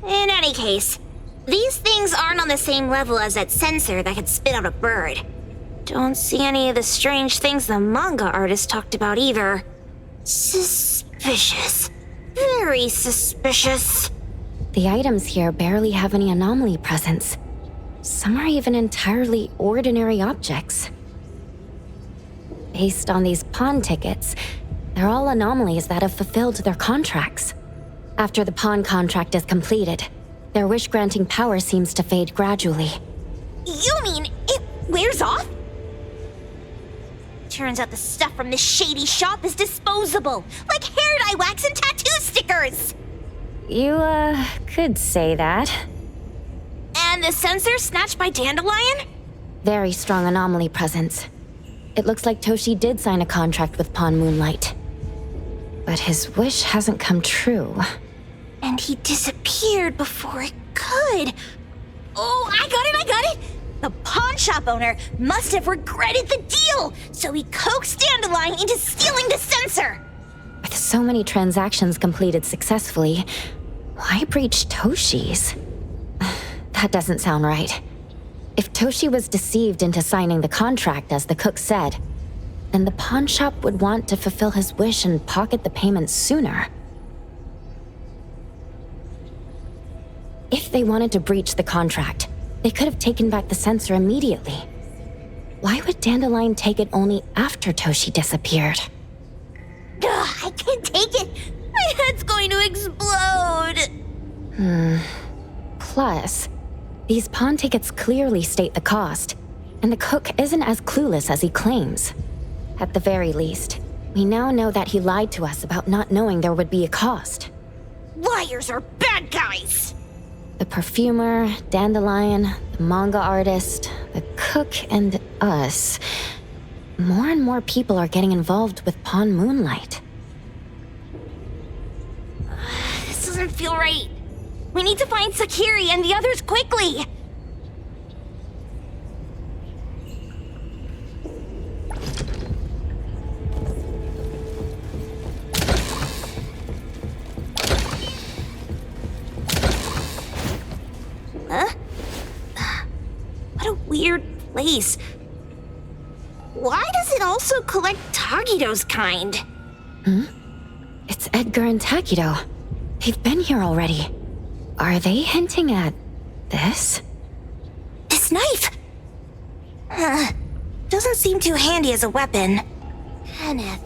[SPEAKER 15] any case, these things aren't on the same level as that sensor that could spit out a bird. Don't see any of the strange things the manga artist talked about either. Suspicious. Very suspicious.
[SPEAKER 3] The items here barely have any anomaly presence. Some are even entirely ordinary objects. Based on these pawn tickets, they're all anomalies that have fulfilled their contracts. After the pawn contract is completed, their wish-granting power seems to fade gradually.
[SPEAKER 15] You mean it wears off? Turns out the stuff from this shady shop is disposable, like hair dye wax and tattoo stickers!
[SPEAKER 3] You, could say that.
[SPEAKER 15] And the sensor snatched by Dandelion?
[SPEAKER 3] Very strong anomaly presence. It looks like Toshi did sign a contract with Pawn Moonlight. But his wish hasn't come true.
[SPEAKER 15] And he disappeared before it could. Oh, I got it! The pawn shop owner must have regretted the deal, so he coaxed Dandelion into stealing the sensor.
[SPEAKER 3] With so many transactions completed successfully, why breach Toshi's? That doesn't sound right. If Toshi was deceived into signing the contract as the cook said, then the pawn shop would want to fulfill his wish and pocket the payment sooner. If they wanted to breach the contract, they could have taken back the sensor immediately. Why would Dandelion take it only after Toshi disappeared?
[SPEAKER 15] Ugh, I can't take it! My head's going to explode!
[SPEAKER 3] Plus, these pawn tickets clearly state the cost, and the cook isn't as clueless as he claims. At the very least, we now know that he lied to us about not knowing there would be a cost.
[SPEAKER 15] Liars are bad guys!
[SPEAKER 3] The perfumer, Dandelion, the manga artist, the cook, and us. More and more people are getting involved with Pawn Moonlight.
[SPEAKER 15] This doesn't feel right. We need to find Sakiri and the others quickly! Huh? What a weird place. Why does it also collect Tagido's kind?
[SPEAKER 3] It's Edgar and Takido. They've been here already. Are they hinting at this?
[SPEAKER 15] This knife! Doesn't seem too handy as a weapon. Kenneth.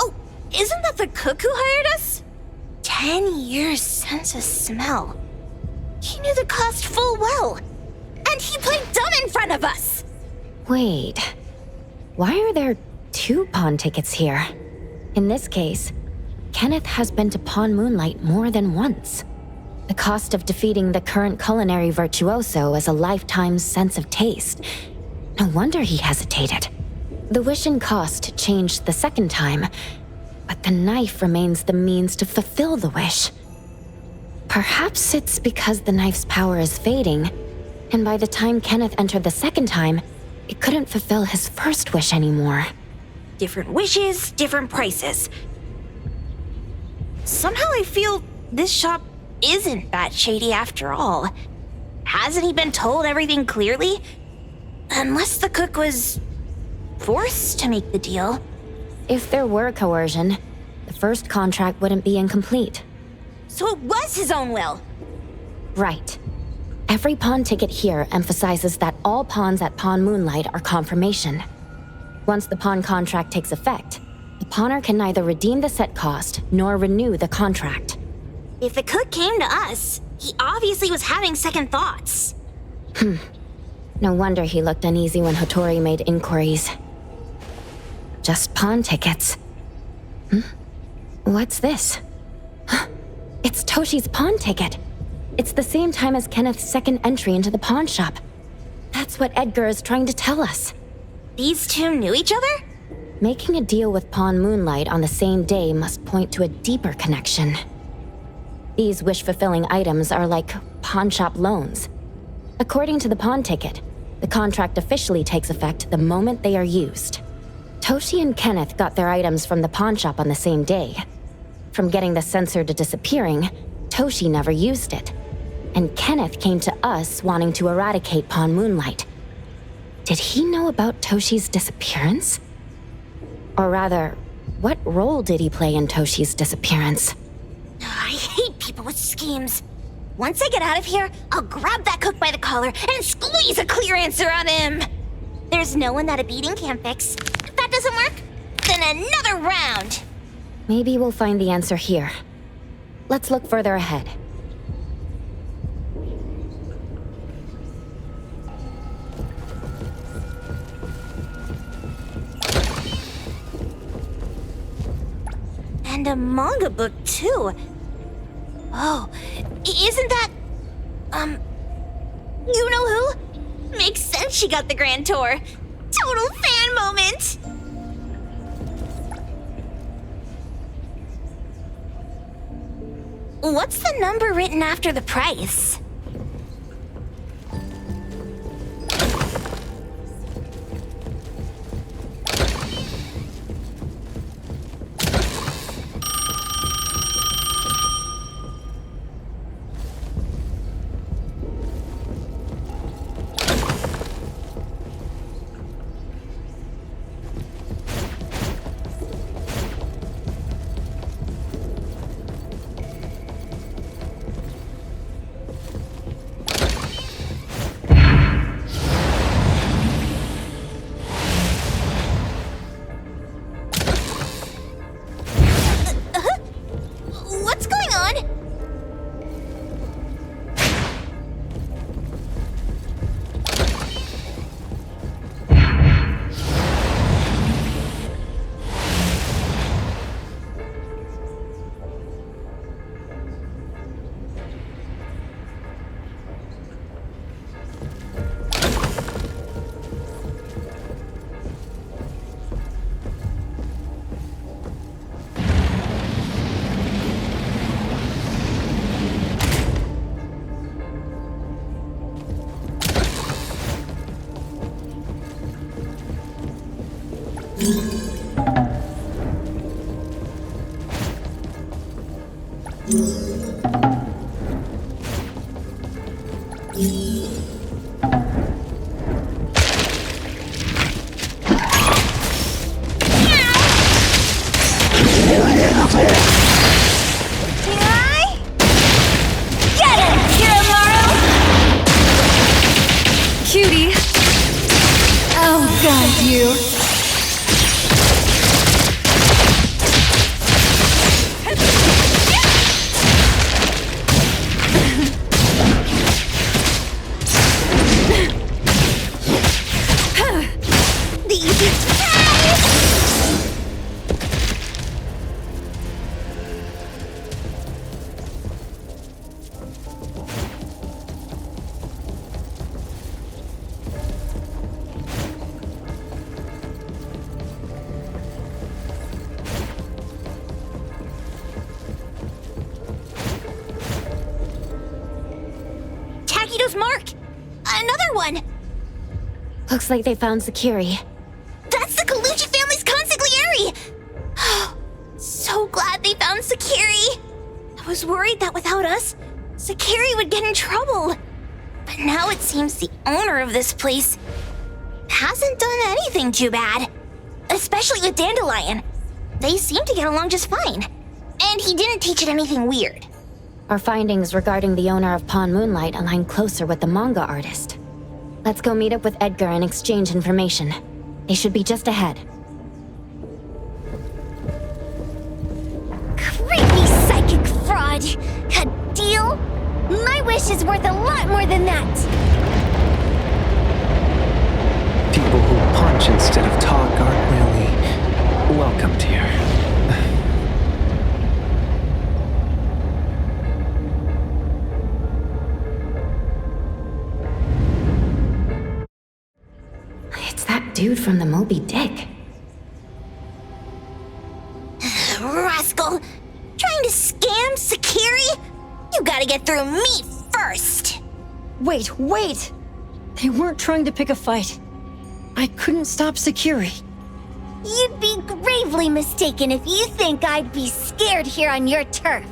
[SPEAKER 15] Oh, isn't that the cook who hired us? 10 years sense of smell. He knew the cost full well. And he played dumb in front of us!
[SPEAKER 3] Wait. Why are there 2 pawn tickets here? In this case, Kenneth has been to Pawn Moonlight more than once. The cost of defeating the current culinary virtuoso is a lifetime's sense of taste. No wonder he hesitated. The wish and cost changed the second time, but the knife remains the means to fulfill the wish. Perhaps it's because the knife's power is fading, and by the time Kenneth entered the second time, it couldn't fulfill his first wish anymore.
[SPEAKER 15] Different wishes, different prices. Somehow I feel this shop isn't that shady after all. Hasn't he been told everything clearly? Unless the cook was forced to make the deal.
[SPEAKER 3] If there were coercion, the first contract wouldn't be incomplete.
[SPEAKER 15] So it was his own will!
[SPEAKER 3] Right. Every pawn ticket here emphasizes that all pawns at Pawn Moonlight are confirmation. Once the pawn contract takes effect, the pawner can neither redeem the set cost nor renew the contract.
[SPEAKER 15] If the cook came to us, he obviously was having second thoughts.
[SPEAKER 3] No wonder he looked uneasy when Hattori made inquiries. Just pawn tickets. What's this? It's Toshi's pawn ticket. It's the same time as Kenneth's second entry into the pawn shop. That's what Edgar is trying to tell us.
[SPEAKER 15] These two knew each other?
[SPEAKER 3] Making a deal with Pawn Moonlight on the same day must point to a deeper connection. These wish-fulfilling items are like pawn shop loans. According to the pawn ticket, the contract officially takes effect the moment they are used. Toshi and Kenneth got their items from the pawn shop on the same day. From getting the sensor to disappearing, Toshi never used it. And Kenneth came to us wanting to eradicate Pawn Moonlight. Did he know about Toshi's disappearance? Or rather, what role did he play in Toshi's disappearance?
[SPEAKER 15] I hate people with schemes. Once I get out of here, I'll grab that cook by the collar and squeeze a clear answer on him. There's no one that a beating can't fix. If that doesn't work, then another round.
[SPEAKER 3] Maybe we'll find the answer here. Let's look further ahead.
[SPEAKER 15] And a manga book, too. Oh, isn't that... you know who? Makes sense she got the grand tour. Total fan moment! What's the number written after the price? What's going on?
[SPEAKER 9] Cutie! Oh god, you!
[SPEAKER 15] Takido's mark! Another one!
[SPEAKER 3] Looks like they found Sakiri.
[SPEAKER 15] That's the Colucci family's consigliere! So glad they found Sakiri! I was worried that without us, Sakiri would get in trouble. But now it seems the owner of this place hasn't done anything too bad. Especially with Dandelion. They seem to get along just fine. And he didn't teach it anything weird.
[SPEAKER 3] Our findings regarding the owner of Pawn Moonlight align closer with the manga artist. Let's go meet up with Edgar and exchange information. They should be just ahead.
[SPEAKER 1] Creepy psychic fraud! A deal? My wish is worth a lot more than that!
[SPEAKER 17] People who punch instead of talk aren't really welcomed here.
[SPEAKER 3] It's that dude from the Moby Dick.
[SPEAKER 15] Rascal! Trying to scam Sakiri? You gotta get through me first!
[SPEAKER 6] Wait! They weren't trying to pick a fight. I couldn't stop Sakiri.
[SPEAKER 1] You'd be gravely mistaken if you think I'd be scared here on your turf.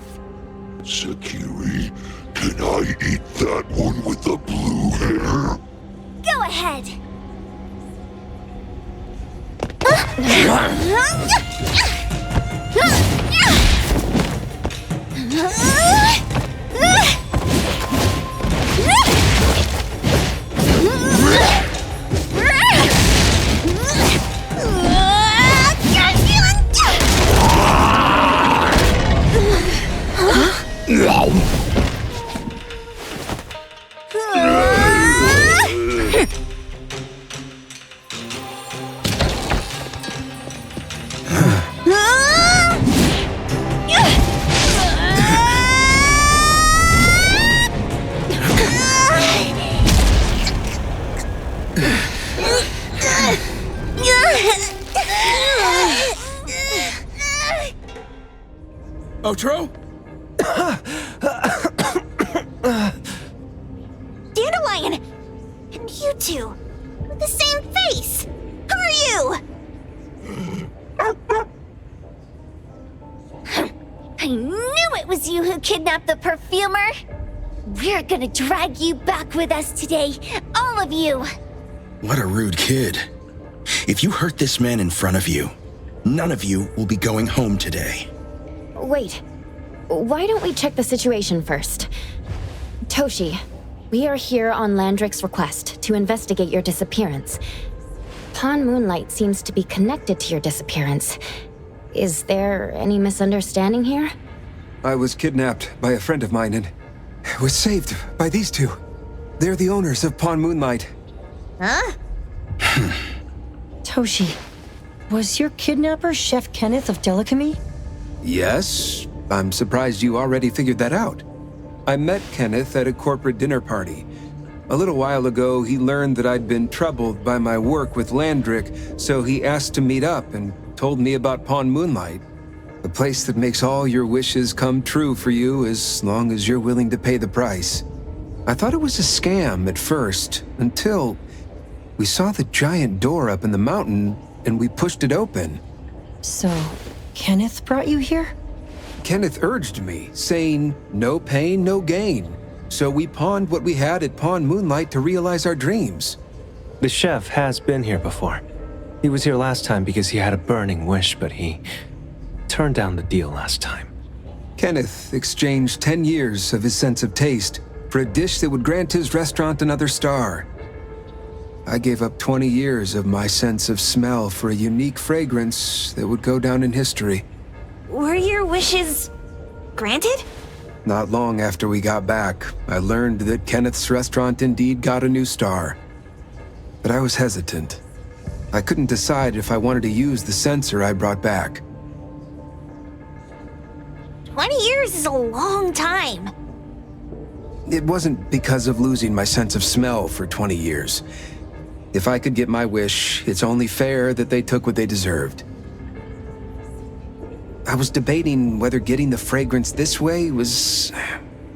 [SPEAKER 13] Sakiri, can I eat that one with the blue hair?
[SPEAKER 1] Go ahead.
[SPEAKER 10] Otro?
[SPEAKER 1] two? With the same face? Who are you? I knew it was you who kidnapped the perfumer! We're gonna drag you back with us today, all of you!
[SPEAKER 5] What a rude kid. If you hurt this man in front of you, none of you will be going home today.
[SPEAKER 3] Wait. Why don't we check the situation first? Toshi, we are here on Landrick's request to investigate your disappearance. Pawn Moonlight seems to be connected to your disappearance. Is there any misunderstanding here?
[SPEAKER 17] I was kidnapped by a friend of mine and was saved by these two. They're the owners of Pawn Moonlight.
[SPEAKER 1] Huh?
[SPEAKER 6] Toshi, was your kidnapper Chef Kenneth of Delicamy?
[SPEAKER 17] Yes, I'm surprised you already figured that out. I met Kenneth at a corporate dinner party. A little while ago, he learned that I'd been troubled by my work with Landrick, so he asked to meet up and told me about Pawn Moonlight. A place that makes all your wishes come true for you as long as you're willing to pay the price. I thought it was a scam at first, until we saw the giant door up in the mountain and we pushed it open.
[SPEAKER 6] So, Kenneth brought you here?
[SPEAKER 17] Kenneth urged me, saying, no pain, no gain. So we pawned what we had at Pawn Moonlight to realize our dreams.
[SPEAKER 12] The chef has been here before. He was here last time because he had a burning wish, but he turned down the deal last time.
[SPEAKER 17] Kenneth exchanged 10 years of his sense of taste for a dish that would grant his restaurant another star. I gave up 20 years of my sense of smell for a unique fragrance that would go down in history.
[SPEAKER 15] Were your wishes granted?
[SPEAKER 17] Not long after we got back, I learned that Kenneth's restaurant indeed got a new star. But I was hesitant. I couldn't decide if I wanted to use the sensor I brought back.
[SPEAKER 1] 20 years is a long time.
[SPEAKER 17] It wasn't because of losing my sense of smell for 20 years. If I could get my wish, it's only fair that they took what they deserved. I was debating whether getting the fragrance this way was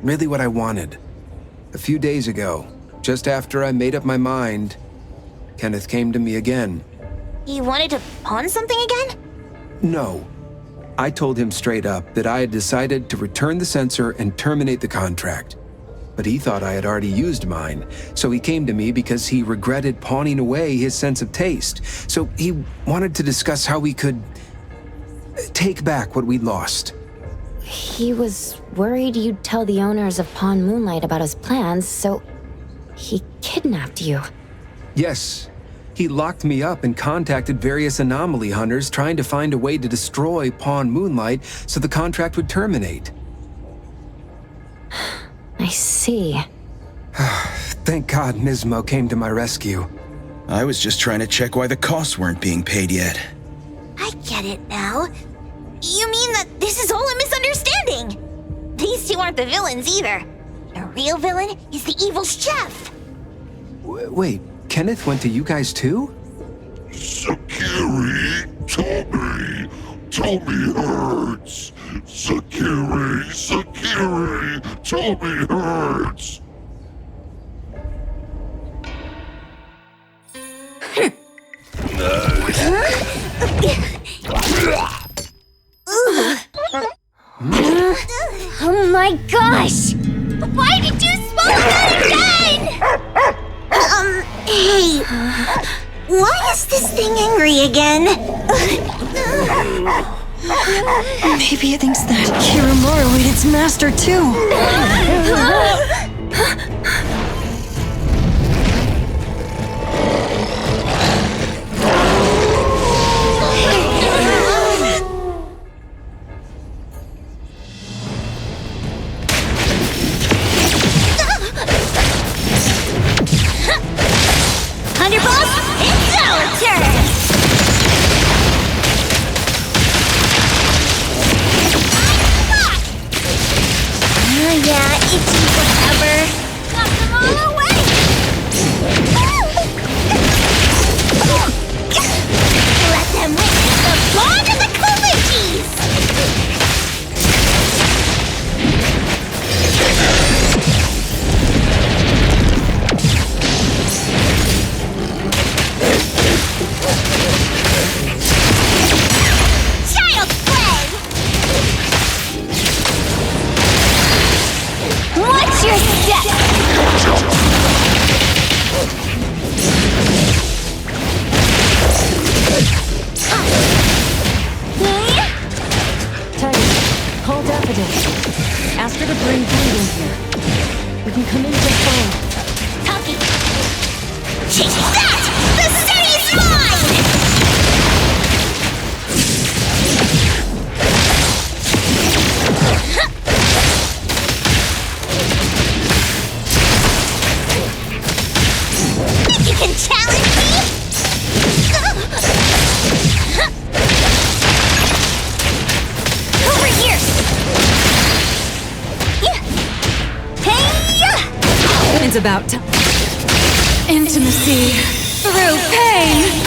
[SPEAKER 17] really what I wanted. A few days ago, just after I made up my mind, Kenneth came to me again.
[SPEAKER 1] He wanted to pawn something again?
[SPEAKER 17] No. I told him straight up that I had decided to return the sensor and terminate the contract. But he thought I had already used mine, so he came to me because he regretted pawning away his sense of taste. So he wanted to discuss how we could take back what we'd lost.
[SPEAKER 3] He was worried you'd tell the owners of Pawn Moonlight about his plans, so he kidnapped you.
[SPEAKER 17] Yes. He locked me up and contacted various anomaly hunters trying to find a way to destroy Pawn Moonlight so the contract would terminate.
[SPEAKER 3] I see.
[SPEAKER 17] Thank God Nismo came to my rescue.
[SPEAKER 5] I was just trying to check why the costs weren't being paid yet.
[SPEAKER 1] I get it now. You mean that this is all a misunderstanding? These two aren't the villains either. The real villain is the evil chef.
[SPEAKER 17] Wait, Kenneth went to you guys too?
[SPEAKER 13] Sakiri, Tommy hurts. Sakiri, Tommy hurts.
[SPEAKER 1] Oh my gosh! Why did you swallow that again? Hey, why is this thing angry again?
[SPEAKER 6] Maybe it thinks that Kirimaru ate its master too.
[SPEAKER 1] Thunderbolt, it's our turn! Yeah, itchy whatever. Got them all away! Let them witness the bond of the Kaluchis!
[SPEAKER 6] sure to bring Boom in here. We can come in just fine.
[SPEAKER 1] Talkie! Chase that! The city's mine! You can challenge me? Over here!
[SPEAKER 9] It's about time. Intimacy through pain.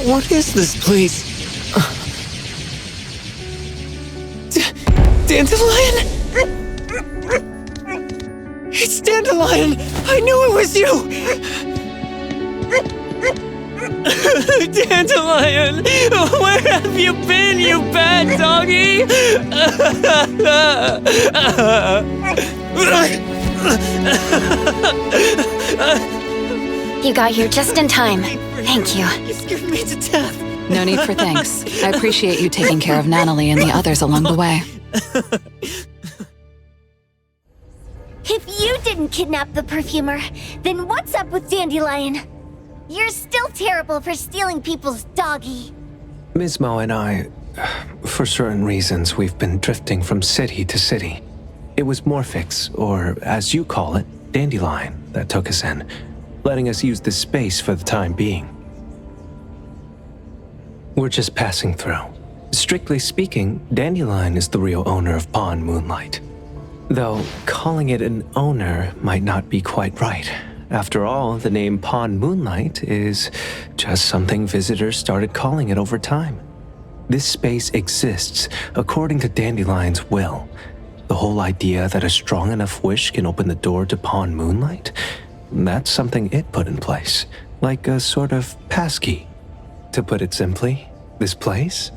[SPEAKER 12] What is this place? Dandelion? It's Dandelion! I knew it was you! Dandelion! Where have you been, you bad doggy?
[SPEAKER 3] You got here just in time. Thank you.
[SPEAKER 12] You scared me to death.
[SPEAKER 9] No need for thanks. I appreciate you taking care of Natalie and the others along the way.
[SPEAKER 1] If you didn't kidnap the perfumer, then what's up with Dandelion? You're still terrible for stealing people's doggy.
[SPEAKER 17] Ms. Mo and I,
[SPEAKER 18] For certain reasons, we've been drifting from city to city. It was Morphix, or as you call it, Dandelion, that took us in, letting us use this space for the time being. We're just passing through. Strictly speaking, Dandelion is the real owner of Pawn Moonlight. Though calling it an owner might not be quite right. After all, the name Pawn Moonlight is just something visitors started calling it over time. This space exists according to Dandelion's will. The whole idea that a strong enough wish can open the door to Pawn Moonlight, that's something it put in place, like a sort of passkey. To put it simply, this place,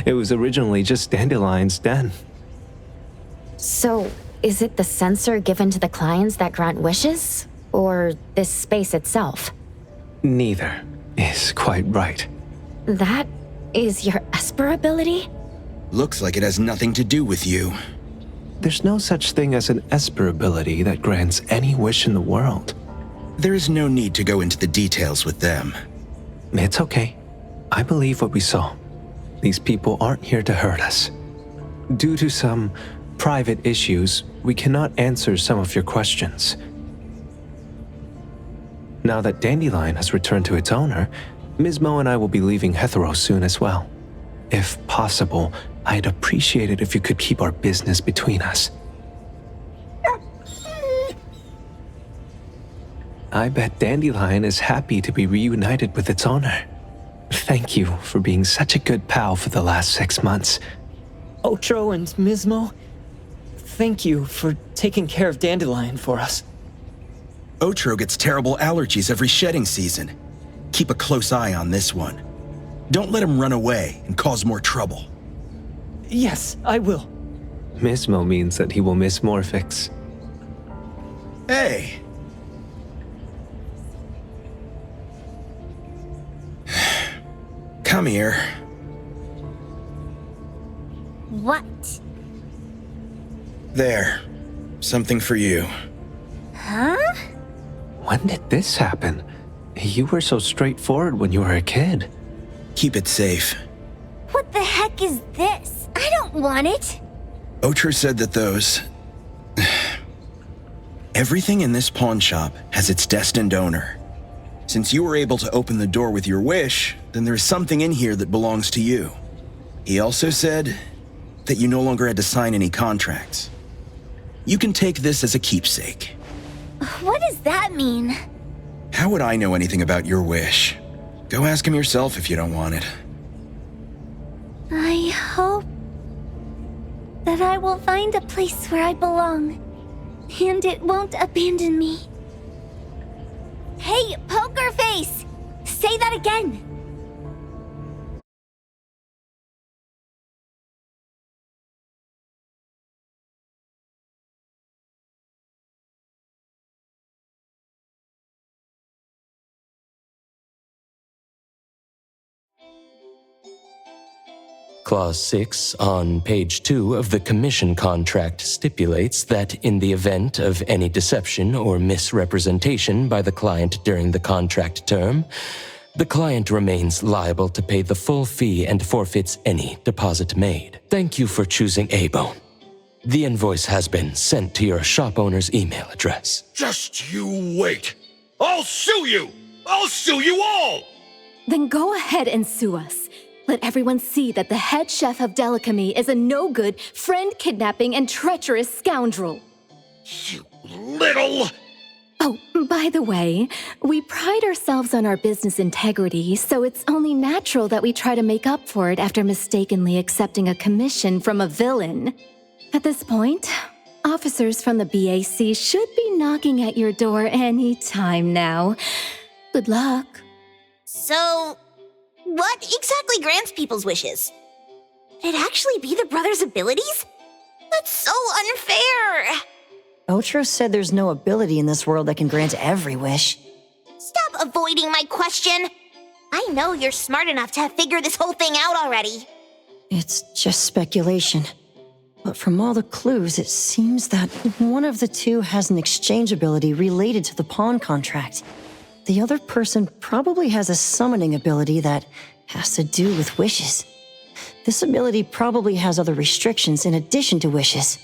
[SPEAKER 18] it was originally just Dandelion's den.
[SPEAKER 3] So, is it the sensor given to the clients that grant wishes? Or this space itself?
[SPEAKER 18] Neither is quite right.
[SPEAKER 3] That is your Esper ability?
[SPEAKER 5] Looks like it has nothing to do with you.
[SPEAKER 18] There's no such thing as an Esper ability that grants any wish in the world.
[SPEAKER 5] There is no need to go into the details with them.
[SPEAKER 18] It's okay. I believe what we saw. These people aren't here to hurt us. Due to some private issues, we cannot answer some of your questions. Now that Dandelion has returned to its owner, Ms. Mo and I will be leaving Hetero soon as well. If possible, I'd appreciate it if you could keep our business between us. I bet Dandelion is happy to be reunited with its owner. Thank you for being such a good pal for the last 6 months.
[SPEAKER 12] Otro and Mismo, thank you for taking care of Dandelion for us.
[SPEAKER 5] Otro gets terrible allergies every shedding season. Keep a close eye on this one. Don't let him run away and cause more trouble.
[SPEAKER 12] Yes, I will.
[SPEAKER 18] Mismo means that he will miss Morphix.
[SPEAKER 5] Hey! Come here.
[SPEAKER 1] What?
[SPEAKER 5] There. Something for you.
[SPEAKER 1] Huh?
[SPEAKER 18] When did this happen? You were so straightforward when you were a kid.
[SPEAKER 5] Keep it safe.
[SPEAKER 1] What the heck is this? I don't want it.
[SPEAKER 5] Otro said that those... Everything in this pawn shop has its destined owner. Since you were able to open the door with your wish, then there's something in here that belongs to you. He also said that you no longer had to sign any contracts. You can take this as a keepsake.
[SPEAKER 1] What does that mean?
[SPEAKER 5] How would I know anything about your wish? Go ask him yourself if you don't want it.
[SPEAKER 1] I hope that I will find a place where I belong, and it won't abandon me. Hey, Poker Face! Say that again!
[SPEAKER 2] Clause 6 on page 2 of the commission contract stipulates that in the event of any deception or misrepresentation by the client during the contract term, the client remains liable to pay the full fee and forfeits any deposit made. Thank you for choosing A-Bone. The invoice has been sent to your shop owner's email address.
[SPEAKER 16] Just you wait. I'll sue you! I'll sue you all!
[SPEAKER 8] Then go ahead and sue us. Let everyone see that the head chef of Delicamy is a no-good, friend-kidnapping, and treacherous scoundrel.
[SPEAKER 16] You little...
[SPEAKER 8] Oh, by the way, we pride ourselves on our business integrity, so it's only natural that we try to make up for it after mistakenly accepting a commission from a villain. At this point, officers from the BAC should be knocking at your door any time now. Good luck.
[SPEAKER 15] So, what exactly grants people's wishes? Could it actually be the brothers' abilities? That's so unfair!
[SPEAKER 6] Otro said there's no ability in this world that can grant every wish.
[SPEAKER 15] Stop avoiding my question! I know you're smart enough to have figured this whole thing out already.
[SPEAKER 6] It's just speculation. But from all the clues, it seems that one of the two has an exchange ability related to the pawn contract. The other person probably has a summoning ability that has to do with wishes. This ability probably has other restrictions in addition to wishes.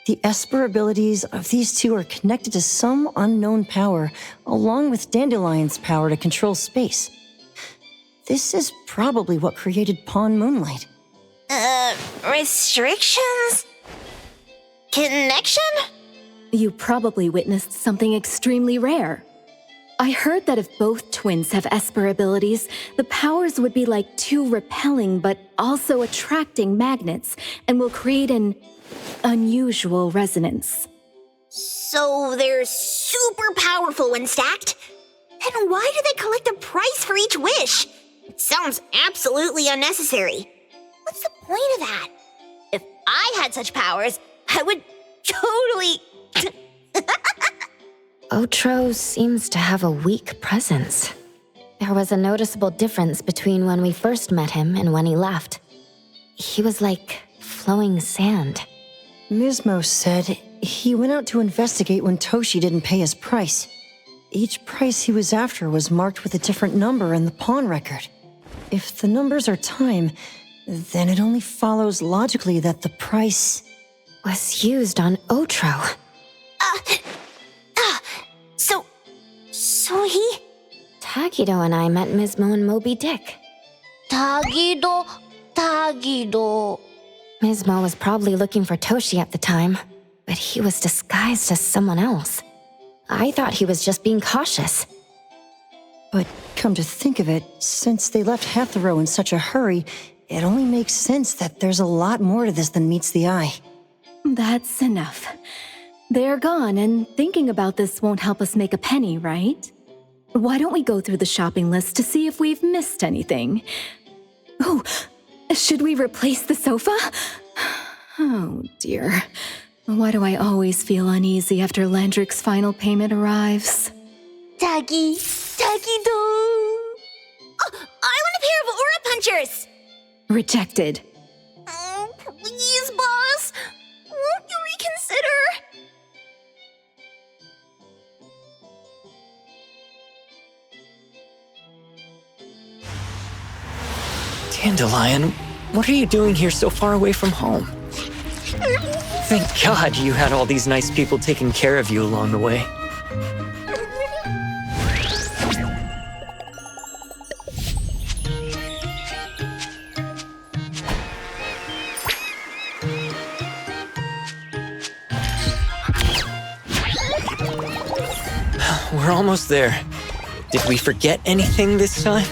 [SPEAKER 6] The Esper abilities of these two are connected to some unknown power, along with Dandelion's power to control space. This is probably what created Pawn Moonlight.
[SPEAKER 15] Restrictions? Connection?
[SPEAKER 8] You probably witnessed something extremely rare. I heard that if both twins have Esper abilities, the powers would be like two repelling but also attracting magnets and will create an unusual resonance.
[SPEAKER 15] So they're super powerful when stacked? Then why do they collect a price for each wish? It sounds absolutely unnecessary. What's the point of that? If I had such powers, I would totally...
[SPEAKER 3] Otro seems to have a weak presence. There was a noticeable difference between when we first met him and when he left. He was like flowing sand.
[SPEAKER 6] Mismo said he went out to investigate when Toshi didn't pay his price. Each price he was after was marked with a different number in the pawn record. If the numbers are time, then it only follows logically that the price
[SPEAKER 3] was used on Otro.
[SPEAKER 15] So he...
[SPEAKER 3] Tagido and I met Mismo and Moby Dick.
[SPEAKER 15] Tagido.
[SPEAKER 3] Mismo was probably looking for Toshi at the time, but he was disguised as someone else. I thought he was just being cautious.
[SPEAKER 6] But come to think of it, since they left Hetero in such a hurry, it only makes sense that there's a lot more to this than meets the eye.
[SPEAKER 8] That's enough. They're gone, and thinking about this won't help us make a penny, right? Why don't we go through the shopping list to see if we've missed anything? Oh, should we replace the sofa? Oh dear. Why do I always feel uneasy after Landrick's final payment arrives?
[SPEAKER 15] Tagido. Oh, I want a pair of aura punchers!
[SPEAKER 8] Rejected.
[SPEAKER 15] Oh, please, boss. Won't you reconsider?
[SPEAKER 12] Dandelion, what are you doing here so far away from home? Thank God you had all these nice people taking care of you along the way. We're almost there. Did we forget anything this time?